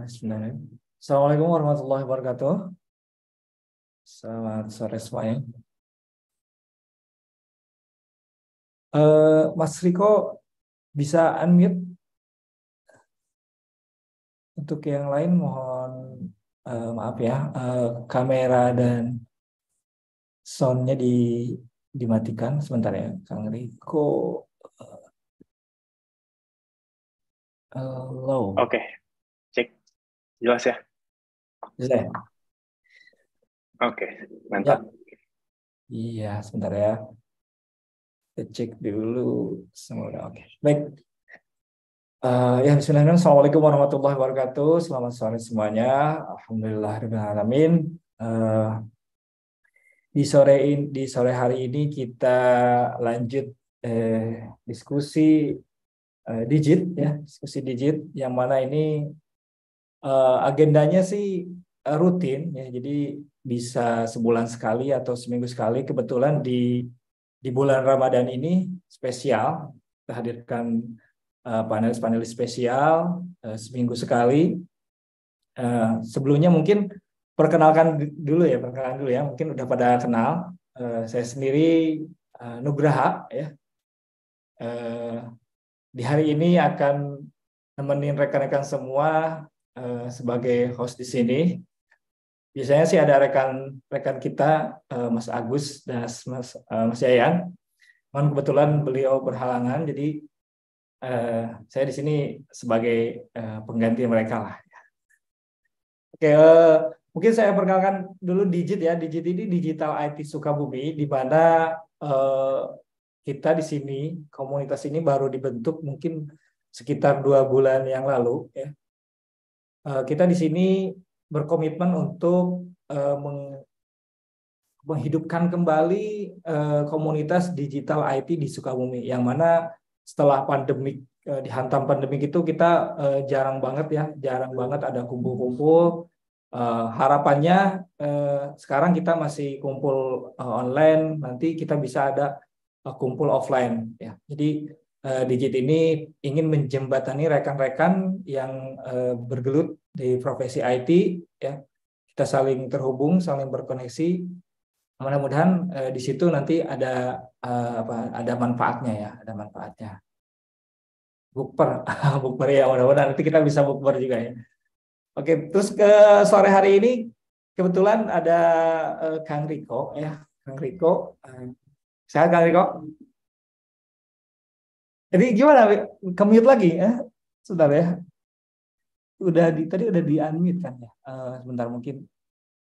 Sebenarnya. Assalamualaikum warahmatullahi wabarakatuh. Selamat sore semuanya. Mas Riko bisa unmute untuk yang lain mohon maaf ya, kamera dan soundnya dimatikan sebentar ya, Kang Riko. Halo. Oke, cek. Jelas ya? Bisa ya? Oke, Ya, mantap. iya sebentar ya. Kita cek dulu semua udah oke. Baik. Ya, bismillahirrahmanirrahim. Assalamualaikum warahmatullahi wabarakatuh. Selamat sore semuanya. Alhamdulillahirrahmanirrahim. Eh, di sore hari ini kita lanjut diskusi digit ya, diskusi digit yang mana ini agendanya sih rutin ya. Jadi bisa sebulan sekali atau seminggu sekali. Kebetulan di bulan Ramadan ini spesial kita hadirkan panelis-panelis spesial seminggu sekali. Sebelumnya mungkin perkenalan dulu ya. Mungkin udah pada kenal. Saya sendiri Nugraha ya. Eh, di hari ini akan nemenin rekan-rekan semua sebagai host di sini. Biasanya sih ada rekan-rekan kita Mas Agus dan Mas Yayan. Namun kebetulan beliau berhalangan, jadi saya di sini sebagai pengganti mereka lah. Oke, mungkin saya perkenalkan dulu Digit ya. Digit ini Digital IT Sukabumi, di mana eh, kita di sini, komunitas ini baru dibentuk mungkin sekitar 2 bulan yang lalu. Ya. Kita di sini berkomitmen untuk menghidupkan kembali komunitas digital IT di Sukabumi, yang mana setelah pandemik, dihantam pandemik itu kita jarang banget ada kumpul-kumpul. Harapannya sekarang kita masih kumpul online, nanti kita bisa ada kumpul offline ya. Jadi Digit ini ingin menjembatani rekan-rekan yang bergelut di profesi IT ya. Kita saling terhubung, saling berkoneksi. Mudah-mudahan di situ nanti ada manfaatnya ya, ada manfaatnya. Bukber, bukber ya, mudah-mudahan nanti kita bisa bukber juga ya. Oke, terus ke sore hari ini kebetulan ada Kang Riko ya, Kang Riko. Sehat Kang Riko. Jadi gimana? Commute lagi ya, sudah ya. Tadi udah di unmute kan ya. Sebentar mungkin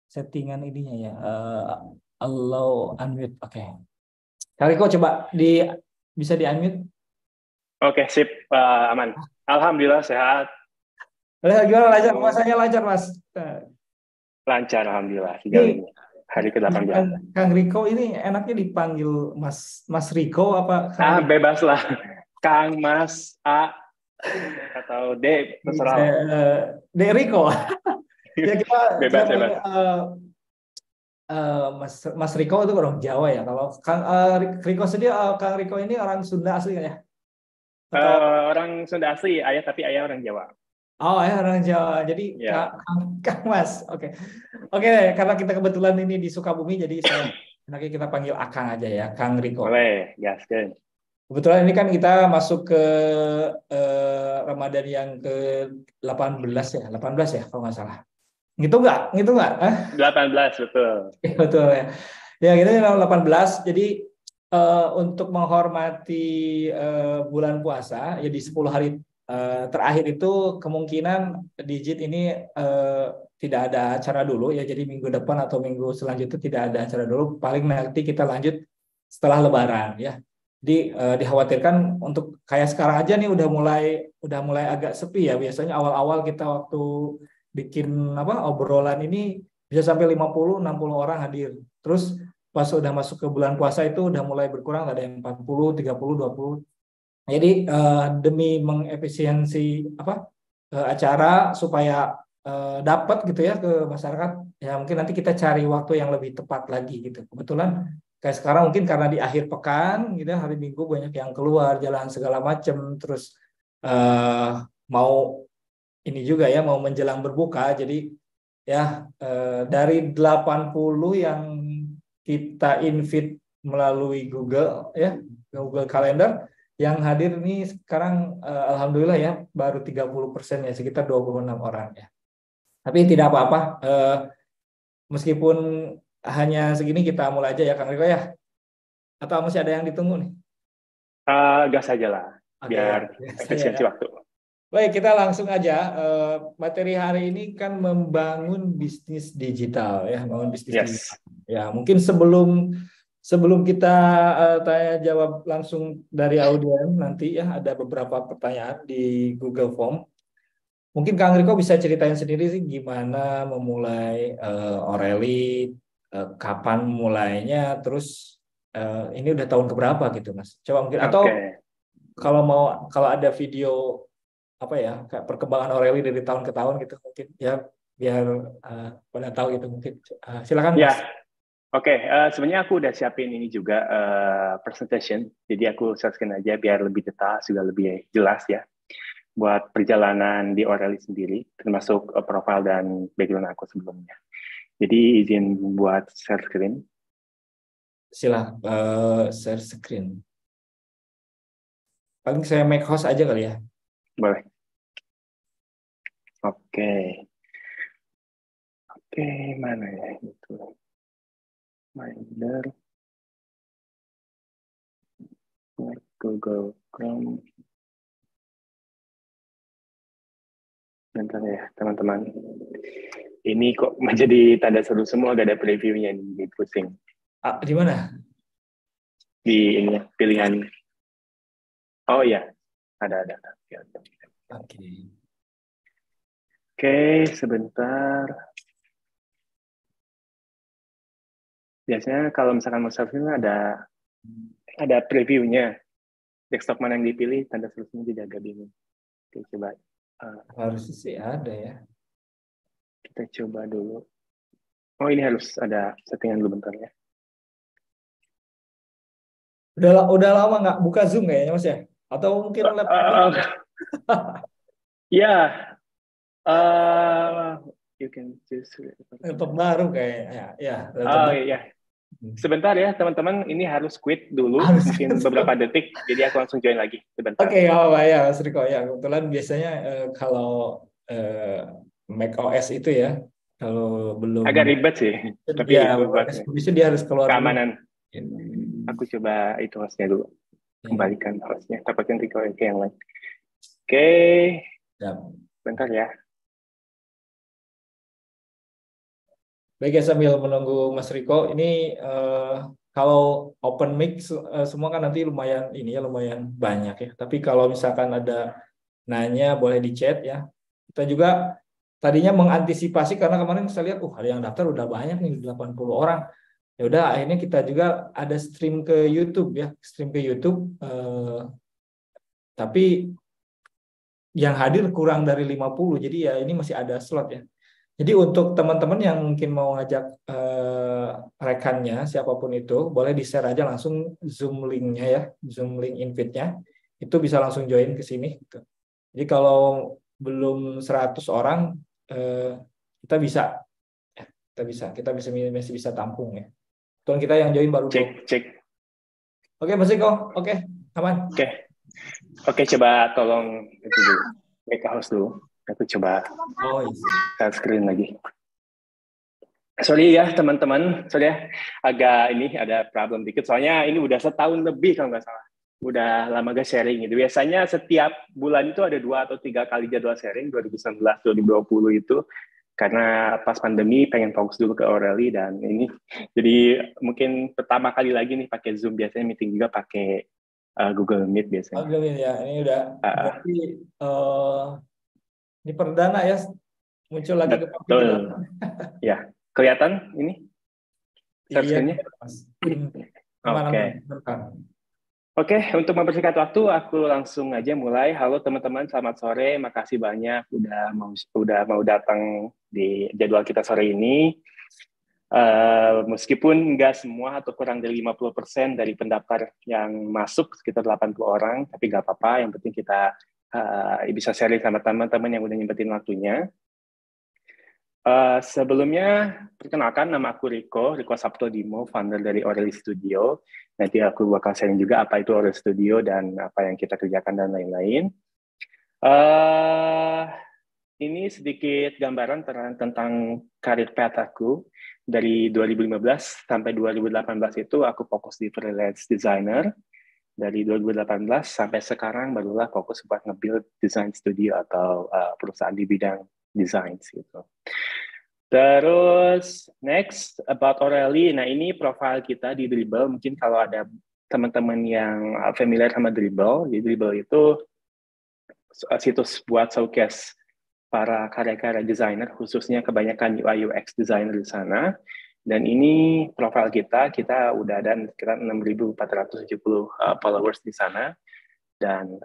settingan ininya ya. Allow unmute. Oke. Kang Riko coba bisa di unmute. Oke, sip, aman. Alhamdulillah sehat. Gimana lancar? Halo. Puasanya lancar, Mas. Lancar, Alhamdulillah. Sejauh Ini ini. Hari ke-18. Kang Riko ini enaknya dipanggil Mas Riko apa Kang Riko? Bebas lah. Kang, Mas, A, atau D, terserah lah. Dek Riko. Ya kita Bebas, panggil bebas. Mas Riko itu orang Jawa ya. Kalau Kang Riko sendiri, Kang Riko ini orang Sunda asli kan ya? Atau Orang Sunda asli, tapi ayah orang Jawa. ya orang Jawa. Jadi Ya, Kang Mas. Oke. Oke, karena kita kebetulan ini di Sukabumi, jadi nanti kita panggil Akang aja ya, Kang Riko. boleh. Gaskeun. Kebetulan ini kan kita masuk ke Ramadan yang ke-18 ya, 18 ya kalau nggak salah. Gitu nggak? Gitu nggak? 18, betul. Betul ya. Ya, kita 18. Jadi untuk menghormati bulan puasa, ya di 10 hari terakhir itu kemungkinan Digit ini tidak ada acara dulu ya. Jadi minggu depan atau minggu selanjutnya tidak ada acara dulu. Paling nanti kita lanjut setelah Lebaran ya. Jadi dikhawatirkan untuk kayak sekarang aja nih udah mulai agak sepi ya. Biasanya awal-awal kita waktu bikin obrolan ini bisa sampai 50-60 orang hadir. Terus pas udah masuk ke bulan puasa itu udah mulai berkurang, ada yang 40, 30, 20. Jadi demi mengefisiensi acara supaya dapat gitu ya ke masyarakat, ya mungkin nanti kita cari waktu yang lebih tepat lagi gitu. Kebetulan kayak sekarang mungkin karena di akhir pekan gitu ya, hari Minggu banyak yang keluar jalan segala macam, terus mau ini juga ya mau menjelang berbuka. Jadi ya dari 80 yang kita invite melalui Google ya, Google Calendar, yang hadir ini sekarang alhamdulillah ya baru 30% ya, sekitar 26 orang ya. Tapi tidak apa-apa, meskipun hanya segini kita mulai aja ya Kang Riko ya. Atau masih ada yang ditunggu nih? Gas aja lah, Oke ya. biar efisiensi waktu. Baik, kita langsung aja. Materi hari ini kan membangun bisnis digital ya, membangun bisnis digital. Yes. Ya, mungkin sebelum kita tanya jawab langsung dari audiens nanti ya, ada beberapa pertanyaan di Google Form. Mungkin Kang Riko bisa ceritain sendiri sih gimana memulai O'Reilly, kapan mulainya, terus ini udah tahun keberapa gitu, Mas? Coba mungkin atau kalau ada video apa ya kayak perkembangan O'Reilly dari tahun ke tahun gitu mungkin ya biar pada tahu gitu mungkin. Silakan Mas. Ya, oke. Sebenarnya aku udah siapin ini juga presentation, jadi aku share aja biar lebih detail juga lebih jelas ya buat perjalanan di O'Reilly sendiri, termasuk profil dan background aku sebelumnya. Jadi izin buat share screen. Silakan share screen. Paling saya make host aja kali ya. Boleh. Oke. Oke, mana ya itu? Minder. Google Chrome. Bentar ya, teman-teman. Ini kok menjadi tanda seru semua, gak ada previewnya nih, pusing. Di mana? Di ini pilihan. Oh ya, ada. Oke. Oke, sebentar. Biasanya kalau misalkan mau surfing ada previewnya. Desktop mana yang dipilih, tanda serunya jadi agak bingung. Oke, coba. Harus sih ada ya. Kita coba dulu. Oh, ini harus ada settingan dulu bentar ya. Udah lama nggak buka Zoom kayaknya Mas ya? Atau mungkin laptop? Ya, you can choose. Laptop baru kayaknya. Ya, laptop Oh baru. iya. Sebentar ya teman-teman, ini harus quit dulu, mungkin beberapa detik, jadi aku langsung join lagi sebentar. Oke, apa ya Mas Riko ya. Kebetulan biasanya kalau Mac OS itu ya, kalau belum Agak ribet sih, tapi ya itu buat bisa dia harus keluar dulu. keamanan. Aku coba itu hostnya dulu, kembalikan hostnya, dapatkan Riko ke yang lain. Oke, bentar ya. Baik ya, sambil menunggu Mas Riko, ini kalau open mic semua kan nanti lumayan ini ya lumayan banyak ya. Tapi kalau misalkan ada nanya boleh di chat ya. Kita juga tadinya mengantisipasi karena kemarin saya lihat ada yang daftar udah banyak nih 80 orang. Ya udah akhirnya kita juga ada stream ke YouTube ya, stream ke YouTube. Tapi yang hadir kurang dari 50, jadi ya ini masih ada slot ya. Jadi untuk teman-teman yang mungkin mau ngajak rekannya, siapapun itu, boleh di-share aja langsung Zoom link-nya ya, Zoom link invite-nya. Itu bisa langsung join ke sini. Gitu. Jadi kalau belum 100 orang, kita masih bisa tampung ya. Tuan kita yang join baru Cek. Oke, Mas Iko. Oke, aman. Oke, coba tolong itu dulu. Make host dulu. Aku coba share screen lagi. Sorry ya teman-teman, sorry ya agak ini ada problem dikit. Soalnya ini udah setahun lebih kalau nggak salah. Udah lama gak sharing gitu. Biasanya setiap bulan itu ada 2 atau 3 kali jadwal sharing 2019, 2020 itu. Karena pas pandemi pengen fokus dulu ke O'Reilly dan ini. Jadi mungkin pertama kali lagi nih pakai Zoom. Biasanya meeting juga pakai Google Meet biasanya. Google Meet ya, ini udah berarti ini perdana ya muncul lagi ke publik kita. Ya, kelihatan ini? Iya, Oke, untuk mempersingkat waktu, aku langsung aja mulai. Halo teman-teman, selamat sore. Makasih banyak udah mau datang di jadwal kita sore ini. Meskipun nggak semua atau kurang dari 50% dari pendaftar yang masuk, sekitar 80 orang, tapi nggak apa-apa. Yang penting kita bisa sharing sama teman-teman yang udah nyempetin waktunya. Sebelumnya, perkenalkan nama aku Rico Saptodimo, founder dari Aureli Studio. Nanti aku bakal sharing juga apa itu Aureli Studio dan apa yang kita kerjakan dan lain-lain. Ini sedikit gambaran tentang karir path aku. Dari 2015 sampai 2018 itu aku fokus di freelance designer. Dari 2018 sampai sekarang barulah fokus buat nge-build design studio atau perusahaan di bidang desain gitu. Terus next about Aureli. Nah ini profil kita di Dribbble. Mungkin kalau ada teman-teman yang familiar sama Dribbble, di Dribbble itu situs buat showcase para karya-karya desainer, khususnya kebanyakan UI UX designer di sana. Dan ini profil kita udah ada sekitar 6.470 followers di sana. Dan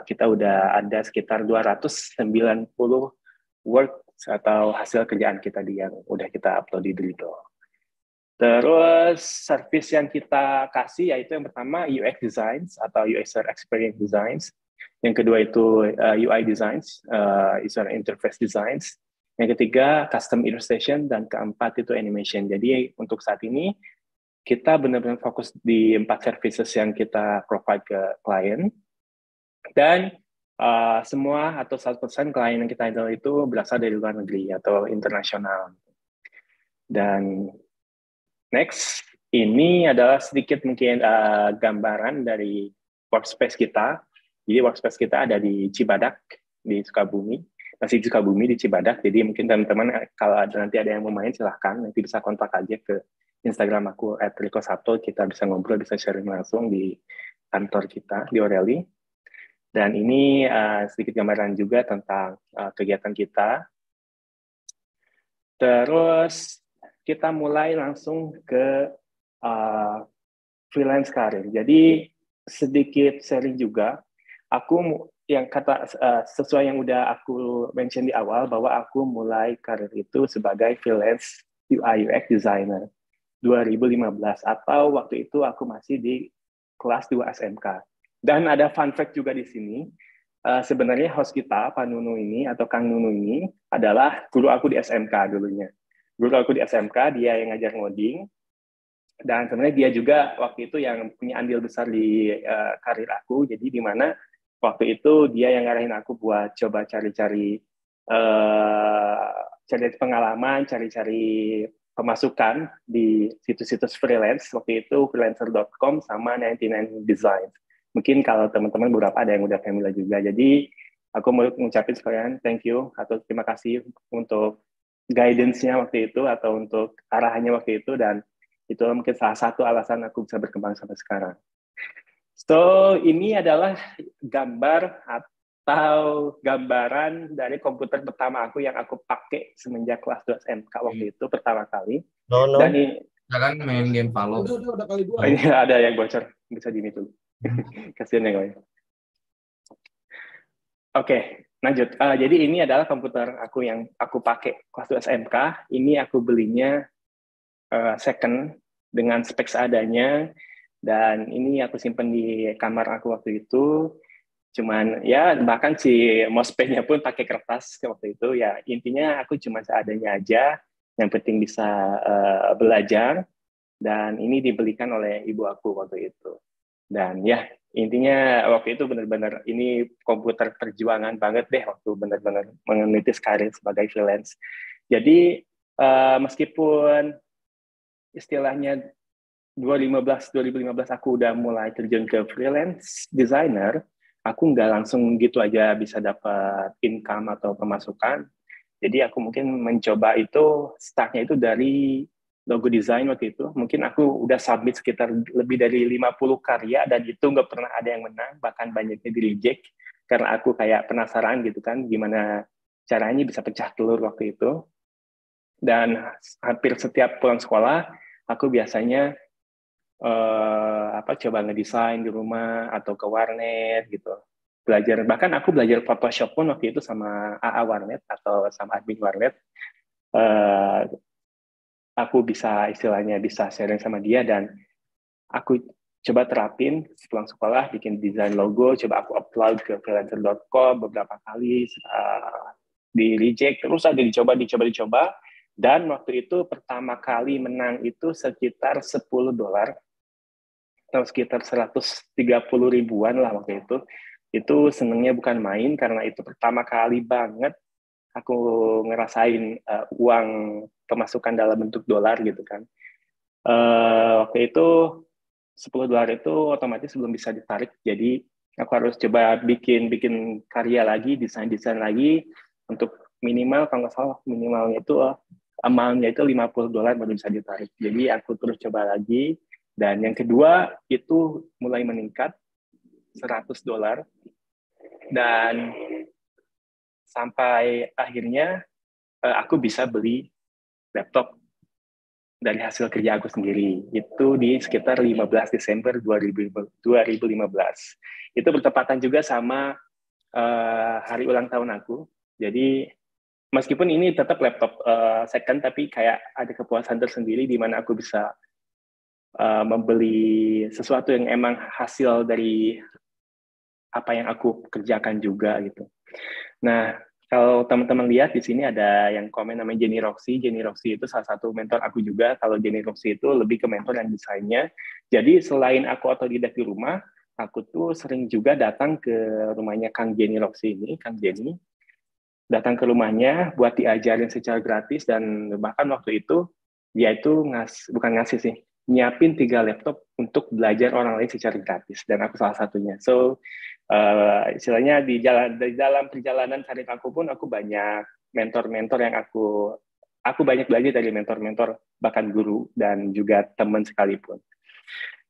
kita udah ada sekitar 290 work atau hasil kerjaan kita yang udah kita upload di Dribbble. Terus service yang kita kasih yaitu yang pertama UX Designs atau User Experience Designs. Yang kedua itu UI Designs, User Interface Designs. Yang ketiga Custom Illustration dan keempat itu Animation. Jadi untuk saat ini kita benar-benar fokus di 4 services yang kita provide ke klien. Dan semua atau 100% klien yang kita handle itu berasal dari luar negeri atau internasional. Dan next, ini adalah sedikit mungkin gambaran dari workspace kita. Jadi workspace kita ada di Cibadak, di Sukabumi. Masih di Sukabumi, di Cibadak. Jadi mungkin teman-teman kalau nanti ada yang mau main, silahkan. Nanti bisa kontak aja ke Instagram aku, @ricosapto. Kita bisa ngobrol, bisa sharing langsung di kantor kita, di Aureli. Dan ini sedikit gambaran juga tentang kegiatan kita. Terus kita mulai langsung ke freelance karir. Jadi sedikit sharing juga. Aku yang kata sesuai yang udah aku mention di awal bahwa aku mulai karir itu sebagai freelance UI UX designer 2015 atau waktu itu aku masih di kelas 2 SMK. Dan ada fun fact juga di sini. Sebenarnya host kita, Pak Nunu ini, atau Kang Nunu ini, adalah guru aku di SMK dulunya. Guru aku di SMK, dia yang ngajar ngoding. Dan sebenarnya dia juga waktu itu yang punya andil besar di karir aku. Jadi di mana waktu itu dia yang ngarahin aku buat coba cari-cari pengalaman, cari-cari pemasukan di situs-situs freelance. Waktu itu freelancer.com sama 99 Design. Mungkin kalau teman-teman beberapa ada yang udah familiar juga. Jadi aku mau ngucapin sekalian thank you atau terima kasih untuk guidance-nya waktu itu atau untuk arahannya waktu itu, dan itu mungkin salah satu alasan aku bisa berkembang sampai sekarang. So, ini adalah gambar atau gambaran dari komputer pertama aku yang aku pakai semenjak kelas 2 SMK waktu itu pertama kali. Dan ini jangan main game Valo. Udah kali 2. Ini ada yang bocor, bisa di mute dulu. Kasian ya kawan. Oke, lanjut. Jadi ini adalah komputer aku yang aku pakai kelas 2 SMK. Ini aku belinya second dengan spek seadanya, dan ini aku simpen di kamar aku waktu itu. Cuman ya bahkan si mousepad-nya pun pakai kertas waktu itu. Ya intinya aku cuma seadanya aja. Yang penting bisa belajar. Dan ini dibelikan oleh ibu aku waktu itu. Dan ya intinya waktu itu benar-benar ini komputer perjuangan banget deh waktu benar-benar menitis karir sebagai freelance. Jadi meskipun istilahnya 2015 aku udah mulai terjun ke freelance designer, aku nggak langsung gitu aja bisa dapat income atau pemasukan. Jadi aku mungkin mencoba itu, startnya itu dari logo design waktu itu. Mungkin aku udah submit sekitar lebih dari 50 karya, dan itu nggak pernah ada yang menang, bahkan banyaknya di reject, karena aku kayak penasaran gitu kan, gimana caranya bisa pecah telur waktu itu. Dan hampir setiap pulang sekolah, aku biasanya coba ngedesain di rumah atau ke warnet gitu, belajar. Bahkan aku belajar Photoshop pun waktu itu sama AA warnet atau sama admin warnet. Aku bisa istilahnya bisa sharing sama dia, dan aku coba terapin sepulang sekolah, bikin desain logo, coba aku upload ke freelancer.com beberapa kali, di reject, terus ada dicoba, dan waktu itu pertama kali menang itu sekitar $10, atau sekitar 130 ribuan lah waktu itu. Itu senengnya bukan main, karena itu pertama kali banget aku ngerasain uang pemasukan dalam bentuk dolar gitu kan. Waktu itu $10 itu otomatis belum bisa ditarik, jadi aku harus coba bikin karya lagi, desain lagi, untuk minimal, kalau nggak salah minimalnya itu amount-nya itu $50 baru bisa ditarik. Jadi aku terus coba lagi, dan yang kedua itu mulai meningkat $100, dan sampai akhirnya aku bisa beli laptop dari hasil kerja aku sendiri. Itu di sekitar 15 Desember 2015. Itu bertepatan juga sama hari ulang tahun aku. Jadi meskipun ini tetap laptop second, tapi kayak ada kepuasan tersendiri di mana aku bisa membeli sesuatu yang emang hasil dari apa yang aku kerjakan juga gitu. Nah, kalau teman-teman lihat di sini ada yang komen namanya Jenny Roxy. Jenny Roxy itu salah satu mentor aku juga. Kalau Jenny Roxy itu lebih ke mentor yang desainnya. Jadi selain aku otodidak di rumah, aku tuh sering juga datang ke rumahnya Kang Jenny Roxy ini, Kang Jenny. Datang ke rumahnya buat diajarin secara gratis, dan bahkan waktu itu dia itu bukan ngasih sih, nyiapin 3 laptop untuk belajar orang lain secara gratis, dan aku salah satunya. So istilahnya di dalam perjalanan karir aku pun aku banyak mentor-mentor yang aku banyak belajar dari mentor-mentor, bahkan guru dan juga teman sekalipun.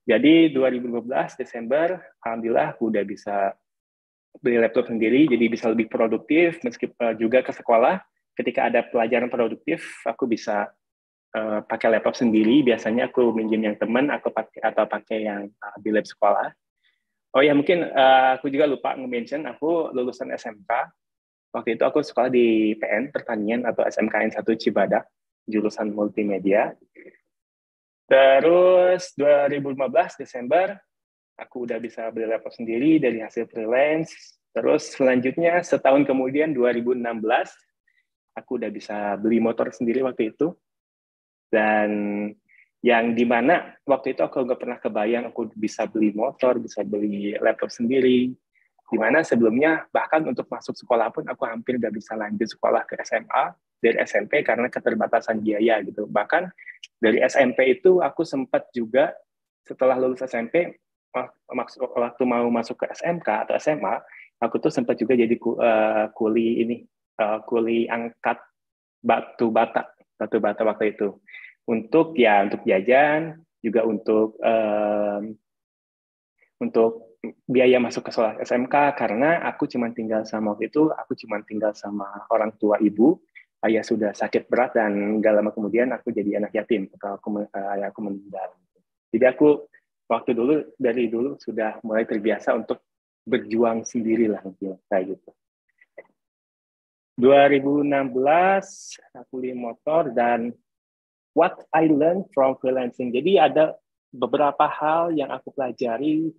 Jadi 2015 Desember, alhamdulillah aku udah bisa beli laptop sendiri, jadi bisa lebih produktif, meskipun juga ke sekolah. Ketika ada pelajaran produktif, aku bisa pakai laptop sendiri. Biasanya aku minjem yang teman, aku pakai yang di lab sekolah. Oh ya, mungkin aku juga lupa nge-mention, aku lulusan SMK. Waktu itu aku sekolah di PN, Pertanian, atau SMKN 1 Cibadak, jurusan multimedia. Terus 2015 Desember, aku udah bisa beli laptop sendiri dari hasil freelance. Terus selanjutnya, setahun kemudian, 2016, aku udah bisa beli motor sendiri waktu itu. Dan yang dimana waktu itu aku nggak pernah kebayang aku bisa beli motor, bisa beli laptop sendiri. Dimana sebelumnya bahkan untuk masuk sekolah pun aku hampir nggak bisa lanjut sekolah ke SMA dari SMP karena keterbatasan biaya gitu. Bahkan dari SMP itu aku sempat juga setelah lulus SMP, waktu mau masuk ke SMK atau SMA, aku tuh sempat juga jadi kuli angkat batu bata waktu itu. Untuk jajan, juga untuk biaya masuk ke sekolah SMK, karena aku cuma tinggal sama orang tua ibu. Ayah sudah sakit berat, dan nggak lama kemudian aku jadi anak yatim atau ayah aku meninggal. Jadi aku dari dulu sudah mulai terbiasa untuk berjuang sendiri lah, kayak gitu. 2016 aku beli motor, dan what I learned from freelancing. Jadi ada beberapa hal yang aku pelajari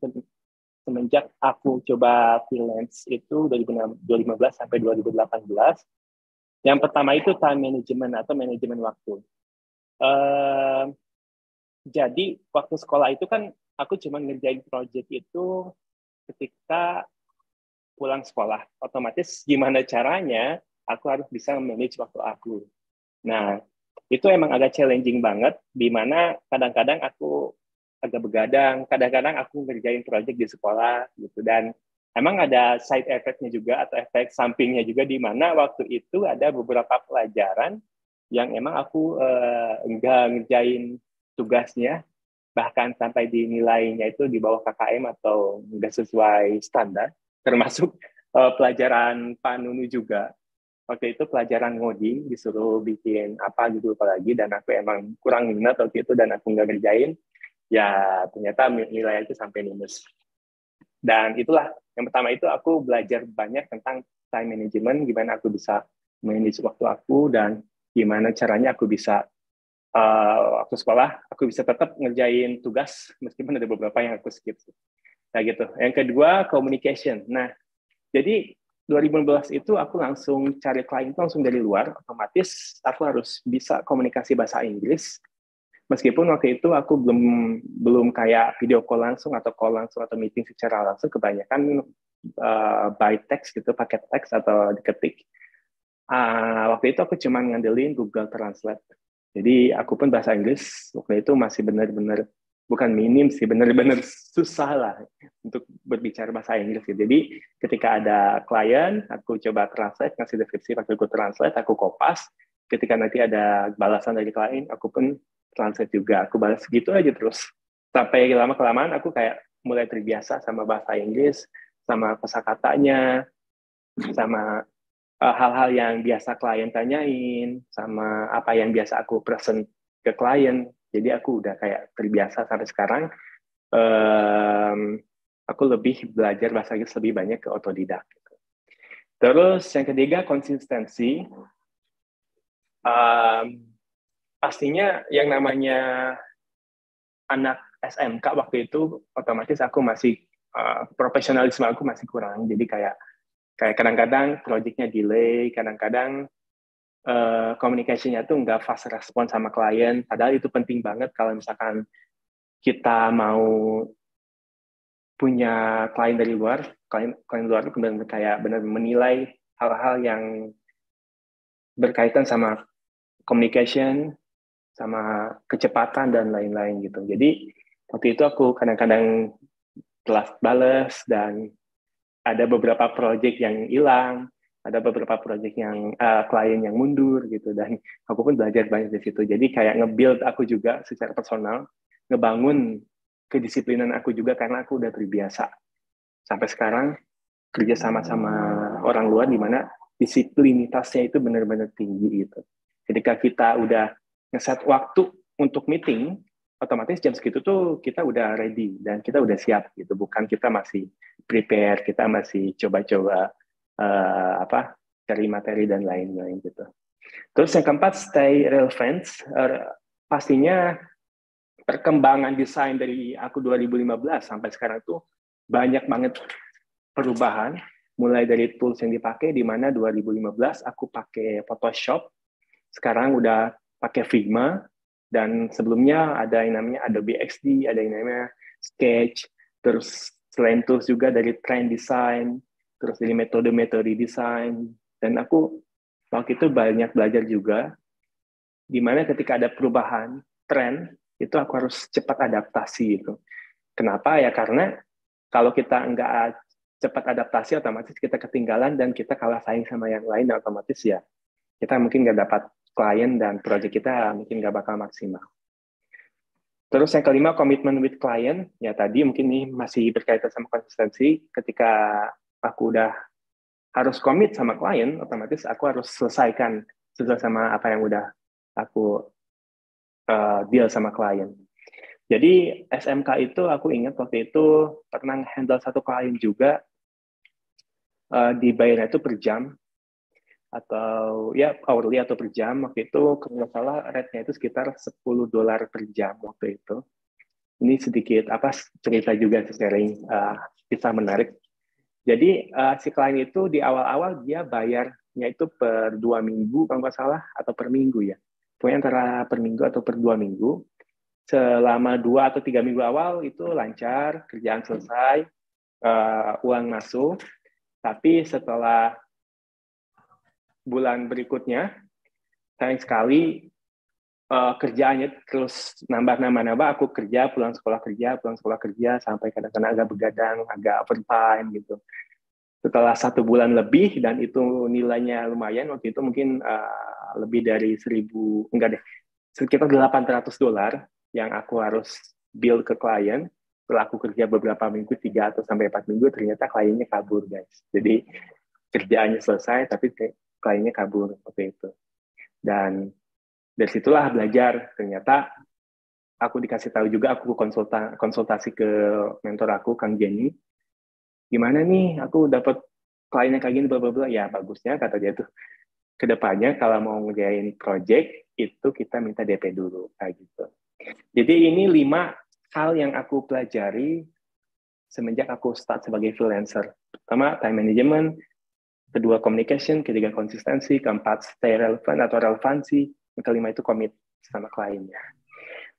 semenjak aku coba freelance itu dari 2015 sampai 2018. Yang pertama itu time management atau manajemen waktu. Jadi waktu sekolah itu kan aku cuma ngerjain project itu ketika pulang sekolah. Otomatis gimana caranya aku harus bisa manage waktu aku. Nah, itu emang agak challenging banget, di mana kadang-kadang aku agak begadang, kadang-kadang aku ngerjain project di sekolah gitu, dan emang ada side effect-nya juga atau efek sampingnya juga, di mana waktu itu ada beberapa pelajaran yang emang aku nggak ngerjain tugasnya, bahkan sampai dinilainya itu di bawah KKM atau nggak sesuai standar, termasuk pelajaran Pak Nunu juga. Waktu itu pelajaran ngoding, disuruh bikin apa gitu apalagi, dan aku emang kurang minat waktu itu dan aku nggak ngerjain, ya ternyata nilai itu sampai minus. Dan itulah, yang pertama itu aku belajar banyak tentang time management, gimana aku bisa manage waktu aku, dan gimana caranya aku bisa waktu sekolah aku bisa tetap ngerjain tugas meskipun ada beberapa yang aku skip. Nah gitu. Yang kedua communication. Nah jadi 2015 itu aku langsung cari klien itu langsung dari luar, otomatis aku harus bisa komunikasi bahasa Inggris. Meskipun waktu itu aku belum kayak video call langsung atau meeting secara langsung, kebanyakan by text gitu, paket teks atau diketik. Waktu itu aku cuma ngandelin Google Translate. Jadi aku pun bahasa Inggris waktu itu masih benar-benar bukan minim sih, benar-benar susah lah untuk berbicara bahasa Inggris. Jadi ketika ada klien, aku coba translate, ngasih deskripsi pakai Google Translate, aku kopas. Ketika nanti ada balasan dari klien, aku pun translate juga. Aku balas gitu aja terus. Sampai lama-kelamaan aku kayak mulai terbiasa sama bahasa Inggris, sama kosakatanya, sama hal-hal yang biasa klien tanyain, sama apa yang biasa aku present ke klien. Jadi aku udah kayak terbiasa sampai sekarang. Aku lebih belajar bahasa Inggris lebih banyak ke otodidak. Terus yang ketiga konsistensi. Pastinya yang namanya anak SMK waktu itu otomatis aku masih profesionalisme aku masih kurang. Jadi kayak kadang-kadang proyeknya delay, kadang-kadang komunikasinya tuh nggak fast respon sama klien. Padahal itu penting banget kalau misalkan kita mau punya klien dari luar, klien luar itu benar-benar kayak benar menilai hal-hal yang berkaitan sama communication, sama kecepatan dan lain-lain gitu. Jadi waktu itu aku kadang-kadang telat balas dan ada beberapa proyek yang hilang, ada beberapa proyek yang klien yang mundur gitu, dan aku pun belajar banyak di situ. Jadi kayak nge-build aku juga secara personal, ngebangun kedisiplinan aku juga karena aku udah terbiasa sampai sekarang kerja sama-sama orang luar di mana disiplinitasnya itu benar-benar tinggi gitu. Ketika kita udah ngeset waktu untuk meeting, otomatis jam segitu tuh kita udah ready dan kita udah siap gitu. Bukan kita masih prepare, kita masih coba-coba cari materi dan lain-lain gitu. Terus yang keempat, stay relevant. Pastinya perkembangan desain dari aku 2015 sampai sekarang tuh banyak banget perubahan, mulai dari tools yang dipakai, di mana 2015 aku pakai Photoshop, sekarang udah pakai Figma, dan sebelumnya ada yang namanya Adobe XD, ada yang namanya Sketch, terus selain tools juga dari trend design, terus dari metode-metode desain, dan aku waktu itu banyak belajar juga, di mana ketika ada perubahan tren, itu aku harus cepat adaptasi gitu. Kenapa ya? Karena kalau kita nggak cepat adaptasi, otomatis kita ketinggalan dan kita kalah saing sama yang lain, otomatis ya kita mungkin nggak dapat klien dan proyek kita mungkin nggak bakal maksimal. Terus yang kelima, komitmen with client. Ya tadi mungkin ini masih berkaitan sama konsistensi. Ketika aku udah harus komit sama klien, otomatis aku harus selesaikan sesuai sama apa yang udah aku deal sama klien. Jadi SMK itu aku ingat waktu itu pernah handle satu klien juga, dibayarnya itu per jam atau ya hourly atau per jam. Waktu itu kalau nggak salah rate-nya itu sekitar $10 per jam waktu itu. Ini sedikit cerita juga sharing kisah menarik. Jadi si klien itu di awal-awal dia bayarnya itu per 2 minggu kalau nggak salah atau per minggu ya. Pokoknya antara per minggu atau per 2 minggu. Selama 2 atau 3 minggu awal itu lancar, kerjaan selesai, uang masuk. Tapi setelah bulan berikutnya, sayang sekali kerjaannya terus nambah. Aku kerja, pulang sekolah kerja, sampai kadang-kadang agak begadang, agak overtime gitu. Setelah 1 bulan lebih, dan itu nilainya lumayan, waktu itu mungkin lebih dari 1.000, enggak deh, sekitar $800 yang aku harus bill ke klien. Setelah aku kerja beberapa minggu, 3 atau sampai 4 minggu, ternyata kliennya kabur, guys. Jadi kerjaannya selesai, tapi kliennya kabur waktu itu. Dan dari situlah belajar. Ternyata aku dikasih tahu juga, aku konsultasi ke mentor aku, Kang Jenny. Gimana nih, aku dapat kliennya kayak gini, bla bla bla. Ya bagusnya kata dia tuh, kedepannya kalau mau ngerjain project itu kita minta DP dulu kayak gitu. Jadi ini 5 hal yang aku pelajari semenjak aku start sebagai freelancer. Pertama, time management. Kedua, communication. Ketiga, konsistensi. Keempat, stay relevant atau relevansi. Yang kelima itu commit sama kliennya.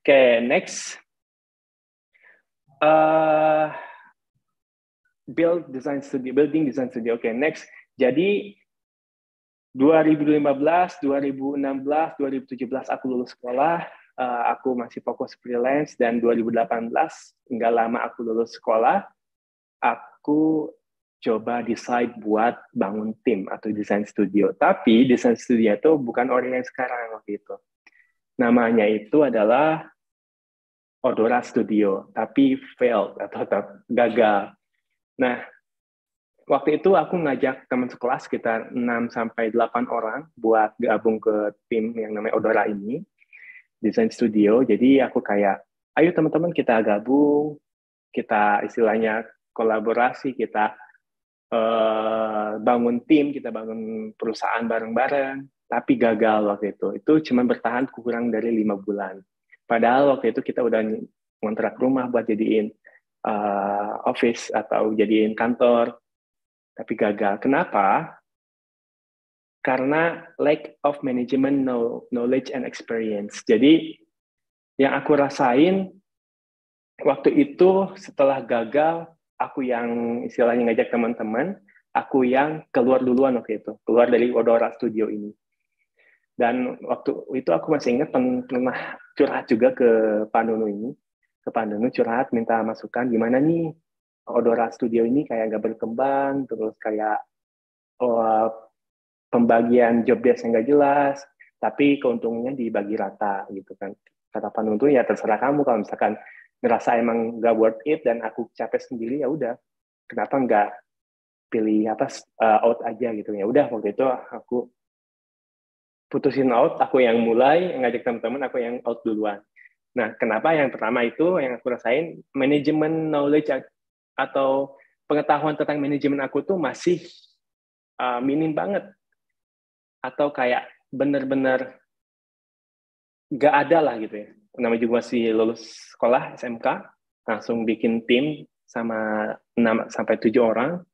Oke, next. Building design studio. Oke, next. Jadi 2015, 2016, 2017 aku lulus sekolah. Aku masih fokus freelance dan 2018 nggak lama aku lulus sekolah, aku coba decide buat bangun tim atau desain studio. Tapi desain studio itu bukan orang yang sekarang waktu itu. Namanya itu adalah Odora Studio, tapi failed atau gagal. Nah, waktu itu aku ngajak teman sekelas sekitar 6-8 orang buat gabung ke tim yang namanya Odora ini, desain studio. Jadi aku kayak, ayo teman-teman kita gabung, kita istilahnya kolaborasi, kita bangun tim, kita bangun perusahaan bareng-bareng, tapi gagal waktu itu. Itu cuma bertahan kurang dari 5 bulan. Padahal waktu itu kita udah ngontrak rumah buat jadiin office atau jadiin kantor, tapi gagal. Kenapa? Karena lack of management knowledge and experience. Jadi yang aku rasain waktu itu setelah gagal, aku yang istilahnya ngajak teman-teman, aku yang keluar duluan waktu itu, keluar dari Odora Studio ini. Dan waktu itu aku masih ingat pernah curhat juga ke Pak Nunu ini, ke Pak Nunu curhat minta masukan gimana nih Odora Studio ini kayak gak berkembang, terus kayak pembagian job desk yang gak jelas, tapi keuntungannya dibagi rata gitu kan. Kata Pak Nunu ya terserah kamu kalau misalkan ngerasa emang gak worth it dan aku capek sendiri ya udah, kenapa nggak pilih out aja gitu ya. Udah waktu itu aku putusin out, aku yang mulai ngajak teman-teman, aku yang out duluan. Nah, kenapa yang pertama itu yang aku rasain manajemen knowledge atau pengetahuan tentang manajemen aku tuh masih minim banget, atau kayak bener-bener nggak ada lah gitu ya. Namanya juga masih lulus sekolah SMK, langsung bikin tim sama 6-7 orang.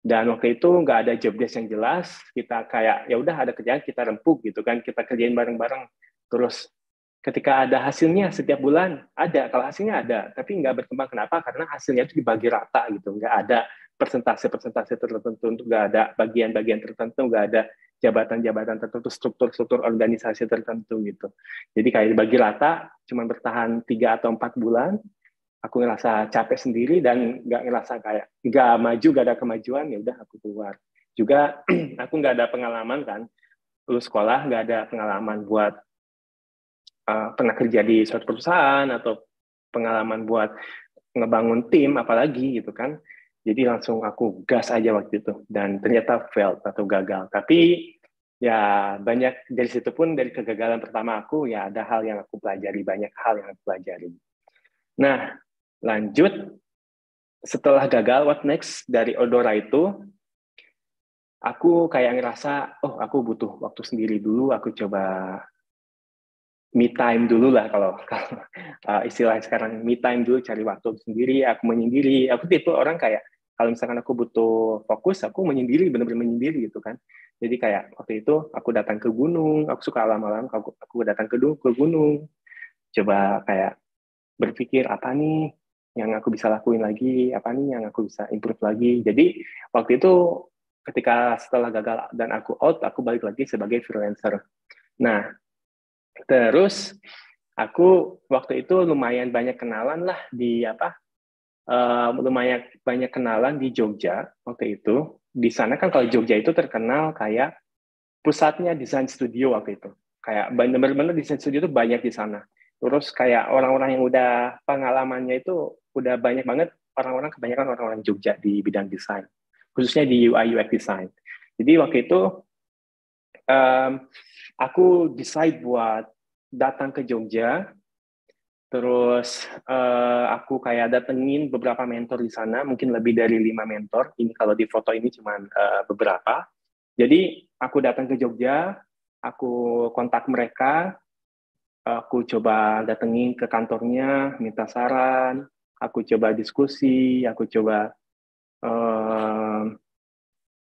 Dan waktu itu nggak ada job desk yang jelas, kita kayak ya udah ada kerjaan kita rempuk gitu kan, kita kerjain bareng-bareng. Terus ketika ada hasilnya setiap bulan ada, kalau hasilnya ada, tapi nggak berkembang. Kenapa? Karena hasilnya itu dibagi rata gitu, nggak ada persentase-persentase tertentu, nggak ada bagian-bagian tertentu, nggak ada jabatan-jabatan tertentu, struktur-struktur organisasi tertentu gitu. Jadi kayak dibagi rata, cuma bertahan 3 atau 4 bulan, aku ngerasa capek sendiri dan nggak ngerasa kayak nggak maju, nggak ada kemajuan, ya udah aku keluar. Juga aku nggak ada pengalaman kan, lulus sekolah nggak ada pengalaman buat pernah kerja di suatu perusahaan atau pengalaman buat ngebangun tim apalagi gitu kan. Jadi langsung aku gas aja waktu itu dan ternyata failed atau gagal. Tapi ya banyak dari situ pun, dari kegagalan pertama aku ya ada hal yang aku pelajari, banyak hal yang aku pelajari. Nah, lanjut, setelah gagal, what next dari Odora itu, aku kayak ngerasa, oh aku butuh waktu sendiri dulu, aku coba me time dulu lah kalau istilah sekarang, me time dulu, cari waktu sendiri, aku menyendiri. Aku tipe orang kayak, kalau misalkan aku butuh fokus, aku menyendiri, benar-benar menyendiri gitu kan. Jadi kayak waktu itu aku datang ke gunung, aku suka alam-alam, aku datang ke gunung, coba kayak berpikir apa nih yang aku bisa lakuin lagi, apa nih yang aku bisa improve lagi. Jadi waktu itu ketika setelah gagal dan aku out, aku balik lagi sebagai freelancer. Nah, terus aku waktu itu lumayan banyak kenalan lah di lumayan banyak kenalan di Jogja waktu itu. Di sana kan kalau Jogja itu terkenal kayak pusatnya desain studio waktu itu. Kayak benar-benar desain studio itu banyak di sana. Terus kayak orang-orang yang udah pengalamannya itu udah banyak banget, orang-orang kebanyakan orang-orang Jogja di bidang desain, khususnya di UI UX design. Jadi waktu itu aku decide buat datang ke Jogja, terus aku kayak datengin beberapa mentor di sana, mungkin lebih dari 5 mentor. Ini kalau di foto ini cuma beberapa. Jadi aku datang ke Jogja, aku kontak mereka, aku coba datengin ke kantornya, minta saran, aku coba diskusi, aku coba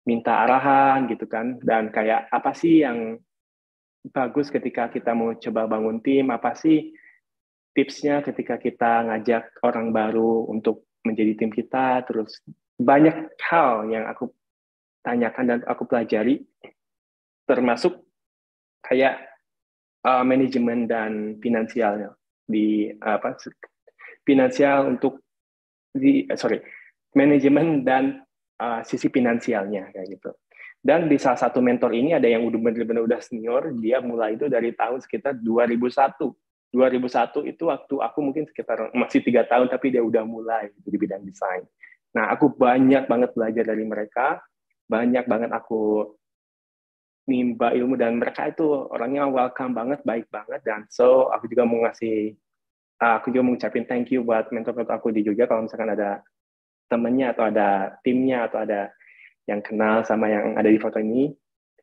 minta arahan gitu kan, dan kayak apa sih yang bagus ketika kita mau coba bangun tim, apa sih tipsnya ketika kita ngajak orang baru untuk menjadi tim kita, terus banyak hal yang aku tanyakan dan aku pelajari, termasuk kayak manajemen dan finansialnya di finansial untuk manajemen dan sisi finansialnya kayak gitu. Dan di salah satu mentor ini ada yang benar-benar udah senior, dia mulai itu dari tahun sekitar 2001. 2001 itu waktu aku mungkin sekitar masih 3 tahun, tapi dia udah mulai di bidang desain. Nah, aku banyak banget belajar dari mereka, banyak banget aku nimba ilmu, dan mereka itu orangnya welcome banget, baik banget, dan so aku juga mau ngucapin thank you buat mentor-mentor aku di Jogja. Kalau misalkan ada temennya atau ada timnya atau ada yang kenal sama yang ada di foto ini,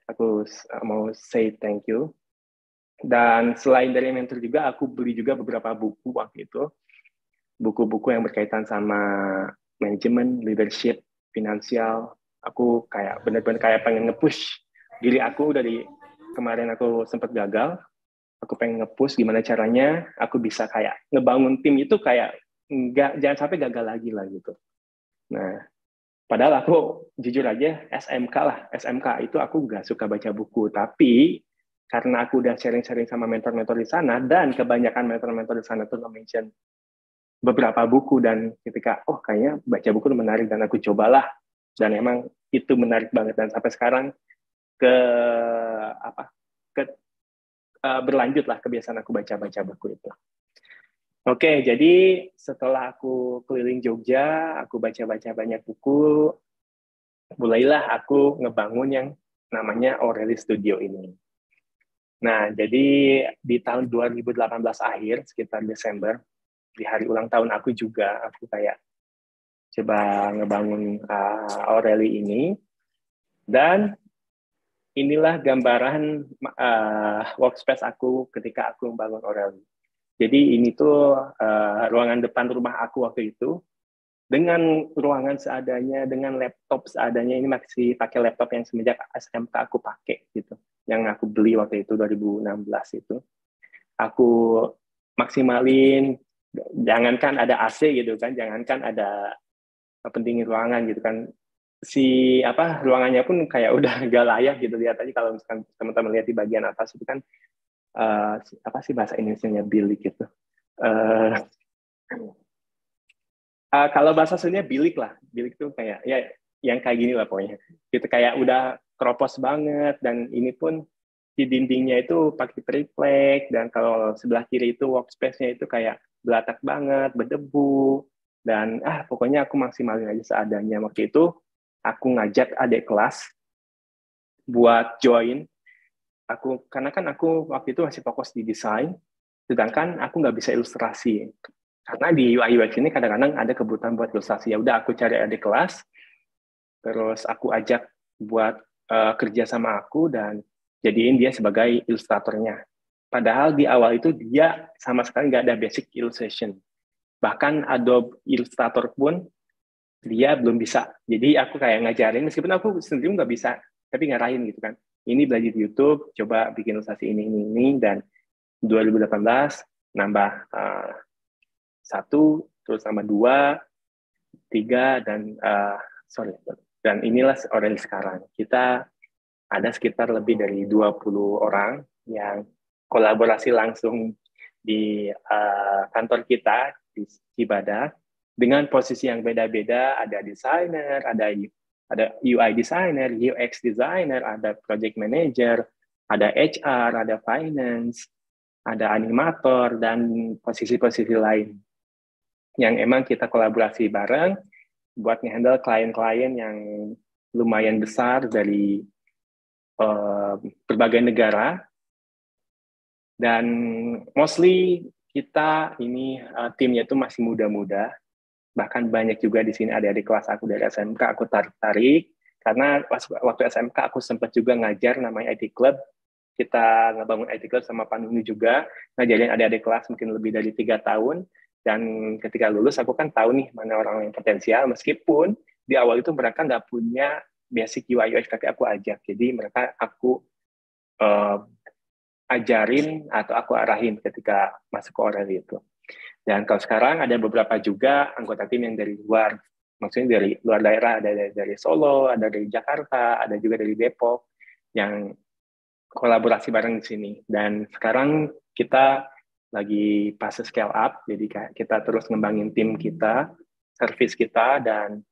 aku mau say thank you. Dan selain dari mentor juga, aku beli juga beberapa buku waktu itu, buku-buku yang berkaitan sama manajemen, leadership, finansial. Aku kayak benar-benar kayak pengen nge-push diri aku. Dari kemarin aku sempat gagal, aku pengen nge-push gimana caranya aku bisa kayak ngebangun tim itu kayak jangan sampai gagal lagi lah gitu. Nah, padahal aku jujur aja SMK itu aku nggak suka baca buku, tapi karena aku udah sharing-sharing sama mentor-mentor di sana, dan kebanyakan mentor-mentor di sana tuh nge-mention beberapa buku, dan ketika kayaknya baca buku itu menarik, dan aku cobalah, dan emang itu menarik banget, dan sampai sekarang ke berlanjut lah kebiasaan aku baca-baca buku itu. Oke, jadi setelah aku keliling Jogja, aku baca-baca banyak buku, mulailah aku ngebangun yang namanya Aureli Studio ini. Nah, jadi di tahun 2018 akhir, sekitar Desember, di hari ulang tahun aku juga, aku kayak coba ngebangun Aureli ini, dan inilah gambaran workspace aku ketika aku membangun Aureli. Jadi ini tuh ruangan depan rumah aku waktu itu, dengan ruangan seadanya, dengan laptop seadanya. Ini masih pakai laptop yang semenjak SMK aku pakai gitu, yang aku beli waktu itu 2016 itu. Aku maksimalin, jangankan ada AC gitu kan, jangankan ada pendingin ruangan gitu kan, ruangannya pun kayak udah gak layak gitu. Lihat aja kalau misalkan teman-teman lihat di bagian atas itu kan apa sih bahasa Indonesianya, bilik gitu. Kalau bahasa Sundanya bilik lah, bilik tuh kayak ya yang kayak gini lah pokoknya. Gitu kayak udah keropos banget, dan ini pun di dindingnya itu pakai triplek, dan kalau sebelah kiri itu workspace-nya itu kayak belatak banget, berdebu, dan pokoknya aku maksimalin aja seadanya. Waktu itu aku ngajak adik kelas buat join aku, karena kan aku waktu itu masih fokus di desain, sedangkan aku nggak bisa ilustrasi. Karena di UI UX ini kadang-kadang ada kebutuhan buat ilustrasi. Ya udah, aku cari adik kelas, terus aku ajak buat kerja sama aku, dan jadiin dia sebagai ilustratornya. Padahal di awal itu dia sama sekali nggak ada basic illustration. Bahkan Adobe Illustrator pun dia belum bisa. Jadi aku kayak ngajarin, meskipun aku sendiri nggak bisa, tapi ngarahin gitu kan. Ini belajar di YouTube, coba bikin ilustrasi ini, dan 2018 nambah 1, terus nambah 2, 3, dan inilah Aureli sekarang. Kita ada sekitar lebih dari 20 orang yang kolaborasi langsung di kantor kita di Cibadak, dengan posisi yang beda-beda. Ada desainer, ada UI designer, UX designer, ada project manager, ada HR, ada finance, ada animator, dan posisi-posisi lain yang emang kita kolaborasi bareng buat nge-handle klien-klien yang lumayan besar dari berbagai negara. Dan mostly kita ini timnya itu masih muda-muda, bahkan banyak juga di sini adik-adik kelas aku dari SMK, aku tarik-tarik Karena waktu SMK aku sempat juga ngajar namanya IT Club. Kita ngebangun IT Club sama Pak Nunu juga, ngajarin adik-adik kelas mungkin lebih dari 3 tahun. Dan ketika lulus aku kan tahu nih mana orang yang potensial, meskipun di awal itu mereka nggak punya basic UI UX, tapi aku ajak. Jadi mereka aku ajarin atau aku arahin ketika masuk ke O'Reilly itu. Dan kalau sekarang ada beberapa juga anggota tim yang dari luar, maksudnya dari luar daerah, ada dari Solo, ada dari Jakarta, ada juga dari Depok, yang kolaborasi bareng di sini. Dan sekarang kita lagi fase scale up, jadi kita terus ngembangin tim kita, service kita, dan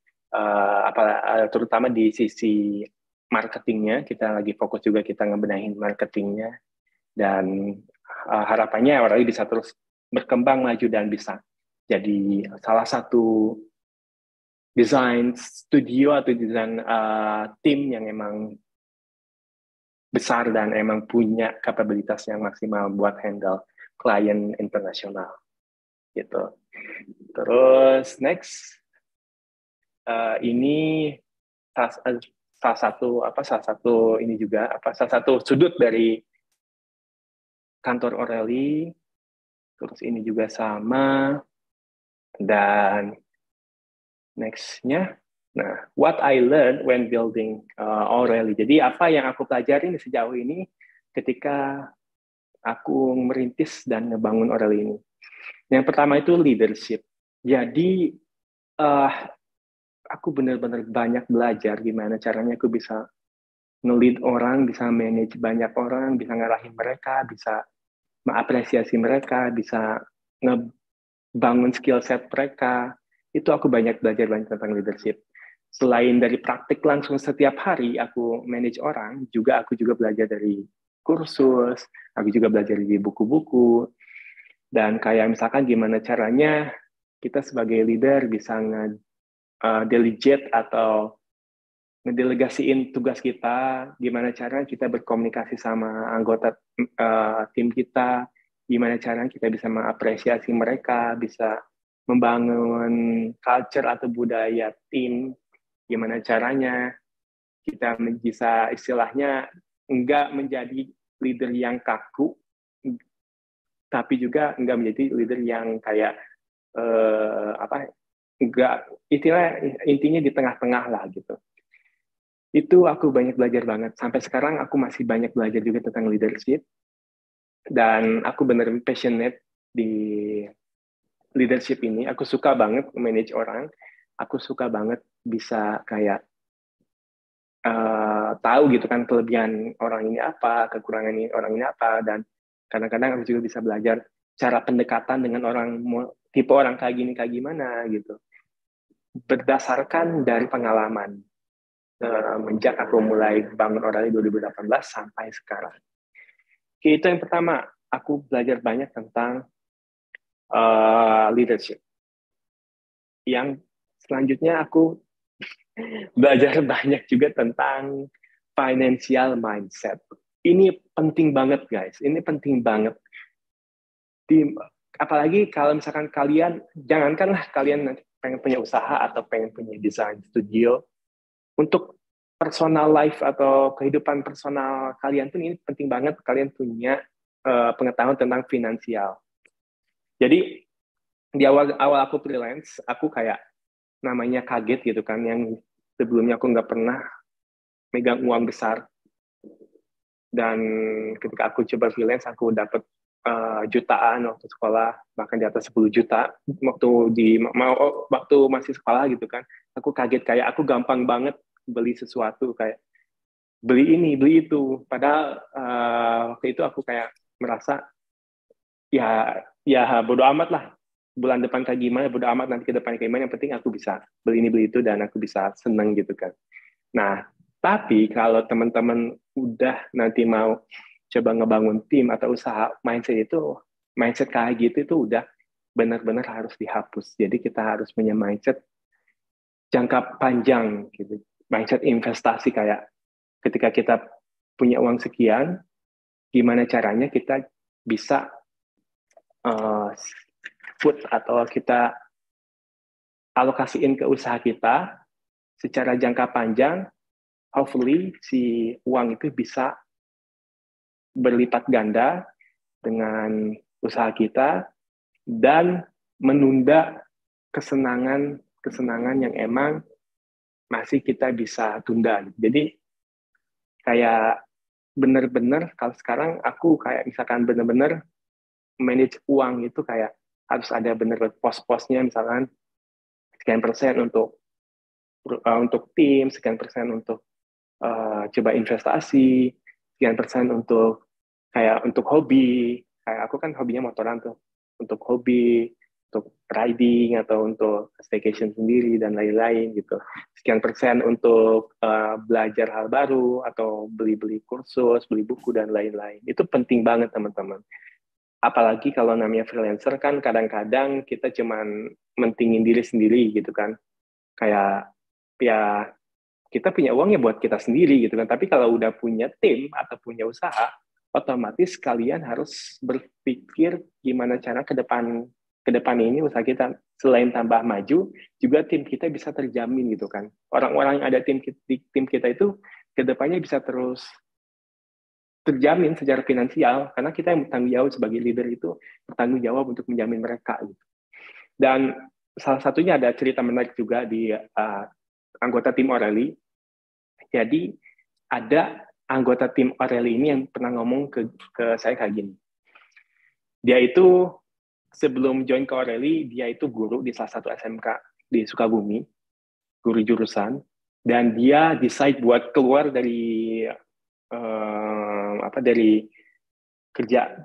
terutama di sisi marketingnya, kita lagi fokus juga kita ngebenahin marketingnya, dan harapannya O'Reilly bisa terus berkembang maju dan bisa jadi salah satu desain studio atau desain tim yang emang besar dan emang punya kapabilitas yang maksimal buat handle klien internasional gitu. Terus next ini salah satu ini juga salah satu sudut dari kantor O'Reilly. Terus ini juga sama. Dan next-nya, nah, what I learned when building O'Reilly. Jadi apa yang aku pelajari sejauh ini ketika aku merintis dan ngebangun O'Reilly ini. Yang pertama itu leadership. Jadi aku benar-benar banyak belajar gimana caranya aku bisa nge-lead orang, bisa manage banyak orang, bisa ngarahin mereka, bisa mengapresiasi mereka, bisa ngebangun skill set mereka. Itu aku banyak belajar tentang leadership. Selain dari praktik langsung setiap hari aku manage orang, aku juga belajar dari kursus, aku juga belajar dari buku-buku, dan kayak misalkan gimana caranya kita sebagai leader bisa nge-delegate atau ngedelegasiin tugas kita, gimana caranya kita berkomunikasi sama anggota tim kita, gimana caranya kita bisa mengapresiasi mereka, bisa membangun culture atau budaya tim, gimana caranya kita bisa istilahnya enggak menjadi leader yang kaku, tapi juga enggak menjadi leader yang kayak enggak, intinya di tengah-tengah lah gitu. Itu aku banyak belajar banget. Sampai sekarang aku masih banyak belajar juga tentang leadership, dan aku bener passionate di leadership ini. Aku suka banget manage orang, aku suka banget bisa kayak tahu gitu kan kelebihan orang ini apa, kekurangan orang ini apa, dan kadang-kadang aku juga bisa belajar cara pendekatan dengan orang, tipe orang kayak gini kayak gimana gitu, berdasarkan dari pengalaman menjak aku mulai bangun O'Reilly 2018 sampai sekarang. Itu yang pertama, aku belajar banyak tentang leadership. Yang selanjutnya aku belajar banyak juga tentang financial mindset. Ini penting banget guys, ini penting banget. Apalagi kalau misalkan kalian, jangankanlah kalian nanti pengen punya usaha atau pengen punya desain studio, untuk personal life atau kehidupan personal kalian tuh ini penting banget kalian punya pengetahuan tentang finansial. Jadi di awal aku freelance, aku kayak namanya kaget gitu kan, yang sebelumnya aku nggak pernah megang uang besar. Dan ketika aku coba freelance, aku dapat jutaan waktu sekolah, bahkan di atas 10 juta waktu masih sekolah gitu kan. Aku kaget, kayak aku gampang banget beli sesuatu, kayak beli ini, beli itu. Padahal waktu itu aku kayak merasa ya bodo amat lah, bulan depan kayak gimana, bodo amat nanti ke depan kayak gimana, yang penting aku bisa beli ini beli itu dan aku bisa seneng gitu kan. Nah, tapi kalau teman-teman udah nanti mau coba ngebangun tim atau usaha, mindset kayak gitu itu udah benar-benar harus dihapus. Jadi kita harus punya mindset jangka panjang gitu, mindset investasi, kayak ketika kita punya uang sekian, gimana caranya kita bisa put atau kita alokasiin ke usaha kita secara jangka panjang, hopefully si uang itu bisa berlipat ganda dengan usaha kita dan menunda kesenangan yang emang masih kita bisa tunda. Jadi kayak bener-bener kalau sekarang aku kayak misalkan bener-bener manage uang itu kayak harus ada bener pos-posnya, misalkan sekian persen untuk tim, sekian persen untuk coba investasi, sekian persen untuk kayak untuk hobi. Kayak aku kan hobinya motoran tuh, untuk hobi, untuk riding atau untuk staycation sendiri dan lain-lain gitu. Sekian persen untuk belajar hal baru atau beli-beli kursus, beli buku dan lain-lain. Itu penting banget teman-teman. Apalagi kalau namanya freelancer kan kadang-kadang kita cuman mentingin diri sendiri gitu kan. Kayak ya kita punya uang ya buat kita sendiri gitu kan. Tapi kalau udah punya tim atau punya usaha, otomatis kalian harus berpikir gimana cara ke depan ini usaha kita selain tambah maju, juga tim kita bisa terjamin gitu kan. Orang-orang yang ada tim kita itu ke depannya bisa terus terjamin secara finansial karena kita yang bertanggung jawab sebagai leader itu bertanggung jawab untuk menjamin mereka gitu. Dan salah satunya ada cerita menarik juga di anggota tim O'Reilly. Jadi ada anggota tim O'Reilly ini yang pernah ngomong ke saya kayak gini. Dia itu sebelum join ke O'Reilly, dia itu guru di salah satu SMK di Sukabumi, guru jurusan, dan dia decide buat keluar dari dari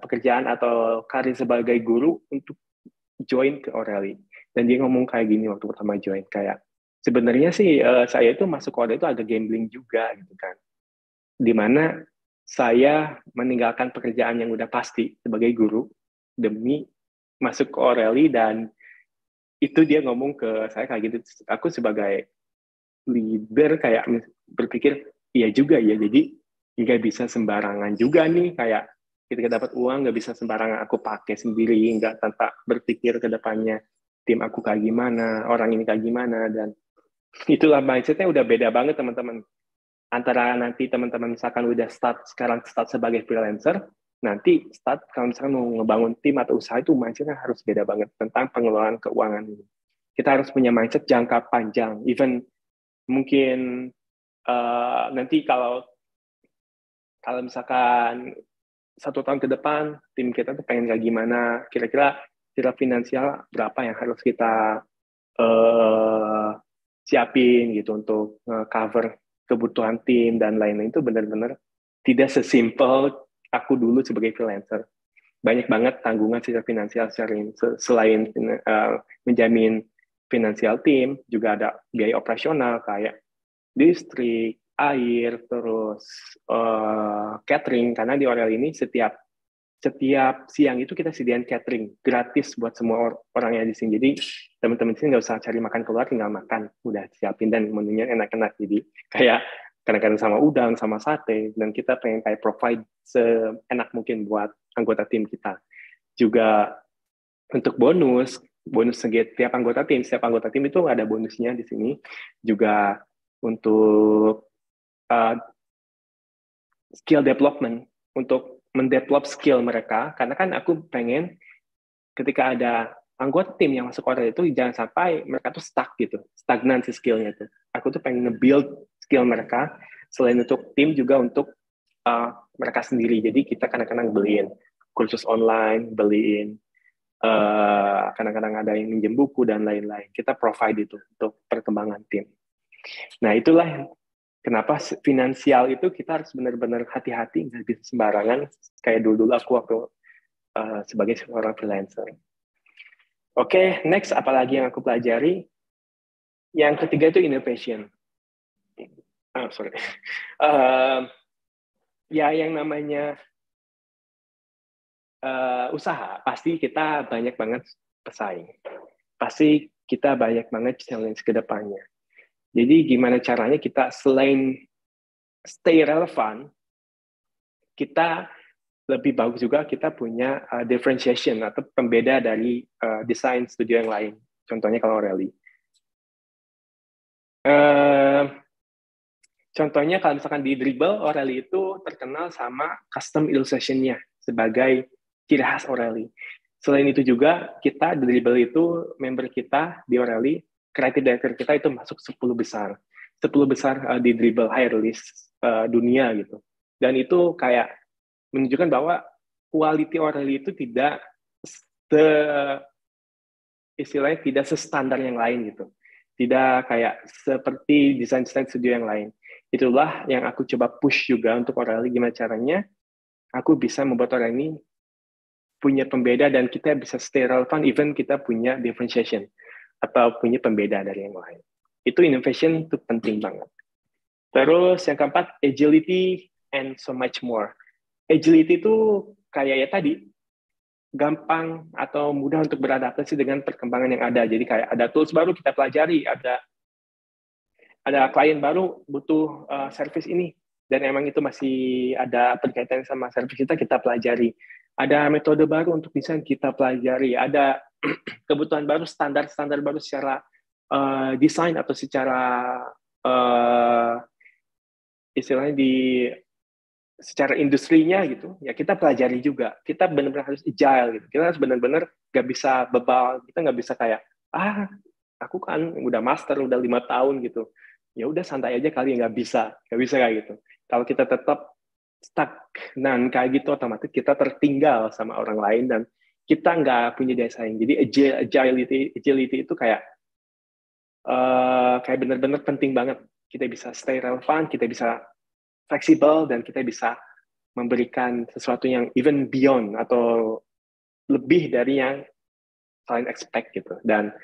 pekerjaan atau karir sebagai guru untuk join ke O'Reilly. Dan dia ngomong kayak gini waktu pertama join, kayak sebenarnya sih saya itu masuk ke O'Reilly itu agak gambling juga gitu kan. Dimana saya meninggalkan pekerjaan yang udah pasti sebagai guru demi masuk ke O'Reilly, dan itu dia ngomong ke saya kayak gitu. Aku sebagai leader kayak berpikir, iya juga ya, jadi nggak bisa sembarangan juga nih, kayak ketika dapat uang nggak bisa sembarangan aku pakai sendiri, nggak tanpa berpikir ke depannya tim aku kayak gimana, orang ini kayak gimana, dan itulah mindsetnya udah beda banget teman-teman. Antara nanti teman-teman misalkan udah sekarang start sebagai freelancer, nanti start kalau misalkan mau ngebangun tim atau usaha itu mindsetnya harus beda banget tentang pengelolaan keuangan ini. Kita harus punya mindset jangka panjang, even mungkin nanti kalau misalkan 1 tahun ke depan tim kita tuh pengen kayak gimana, kira-kira secara finansial berapa yang harus kita siapin gitu untuk cover kebutuhan tim dan lain-lain. Itu benar-benar tidak sesimpel aku dulu sebagai freelancer. Banyak banget tanggungan secara finansial selain menjamin finansial tim, juga ada biaya operasional kayak listrik, air, terus catering, karena di O'Reilly ini setiap siang itu kita sediain catering gratis buat semua orang yang di sini. Jadi teman-teman di sini nggak usah cari makan keluar, tinggal makan, udah siapin dan menunya enak-enak. Jadi kayak kadang-kadang sama udang, sama sate, dan kita pengen kayak provide seenak mungkin buat anggota tim kita. Juga untuk bonus setiap anggota tim itu ada bonusnya di sini. Juga untuk skill development, untuk mendevelop skill mereka, karena kan aku pengen ketika ada anggota tim yang masuk O'Reilly itu jangan sampai mereka tuh stuck gitu, stagnan si skillnya tuh. Aku tuh pengen nge-build skill mereka, selain untuk tim juga untuk mereka sendiri. Jadi kita kadang-kadang beliin kursus online, beliin kadang-kadang ada yang minjem buku dan lain-lain. Kita provide itu untuk perkembangan tim. Nah itulah kenapa finansial itu kita harus benar-benar hati-hati, nggak bisa sembarangan. Kayak dulu aku waktu sebagai seorang freelancer. Oke, next apalagi yang aku pelajari? Yang ketiga itu innovation. Ya yang namanya usaha, pasti kita banyak banget pesaing. Pasti kita banyak banget challenge ke depannya. Jadi gimana caranya kita selain stay relevan, kita lebih bagus juga kita punya differentiation atau pembeda dari desain studio yang lain. Contohnya kalau O'Reilly. Contohnya kalau misalkan di Dribbble, O'Reilly itu terkenal sama custom illustration-nya sebagai ciri khas O'Reilly. Selain itu juga, kita di Dribbble itu, member kita di O'Reilly, creative director kita itu masuk 10 besar. 10 besar di Dribbble high release dunia gitu. Dan itu kayak menunjukkan bahwa quality O'Reilly itu tidak istilahnya tidak sestandar yang lain gitu. Tidak kayak seperti desain-desain studio yang lain. Itulah yang aku coba push juga untuk O'Reilly, gimana caranya aku bisa membuat orang ini punya pembeda dan kita bisa stay relevan even kita punya differentiation atau punya pembeda dari yang lain. Itu innovation itu penting banget. Terus yang keempat, agility and so much more. Agility itu kayak ya tadi, gampang atau mudah untuk beradaptasi dengan perkembangan yang ada. Jadi kayak ada tools baru kita pelajari, ada klien baru butuh service ini, dan emang itu masih ada berkaitan sama service kita pelajari. Ada metode baru untuk desain, kita pelajari. Ada kebutuhan baru, standar baru secara desain atau secara istilahnya secara industrinya gitu, ya kita pelajari juga. Kita benar-benar harus agile gitu. Kita harus benar-benar gak bisa bebal. Kita gak bisa kayak, aku kan udah master, udah 5 tahun gitu. Ya udah santai aja kali, gak bisa kayak gitu. Kalau kita tetap stuck dan kayak gitu, otomatis kita tertinggal sama orang lain dan kita nggak punya daya saing. Jadi agility itu kayak benar-benar penting banget. Kita bisa stay relevan, kita bisa fleksibel, dan kita bisa memberikan sesuatu yang even beyond atau lebih dari yang kalian expect gitu. Dan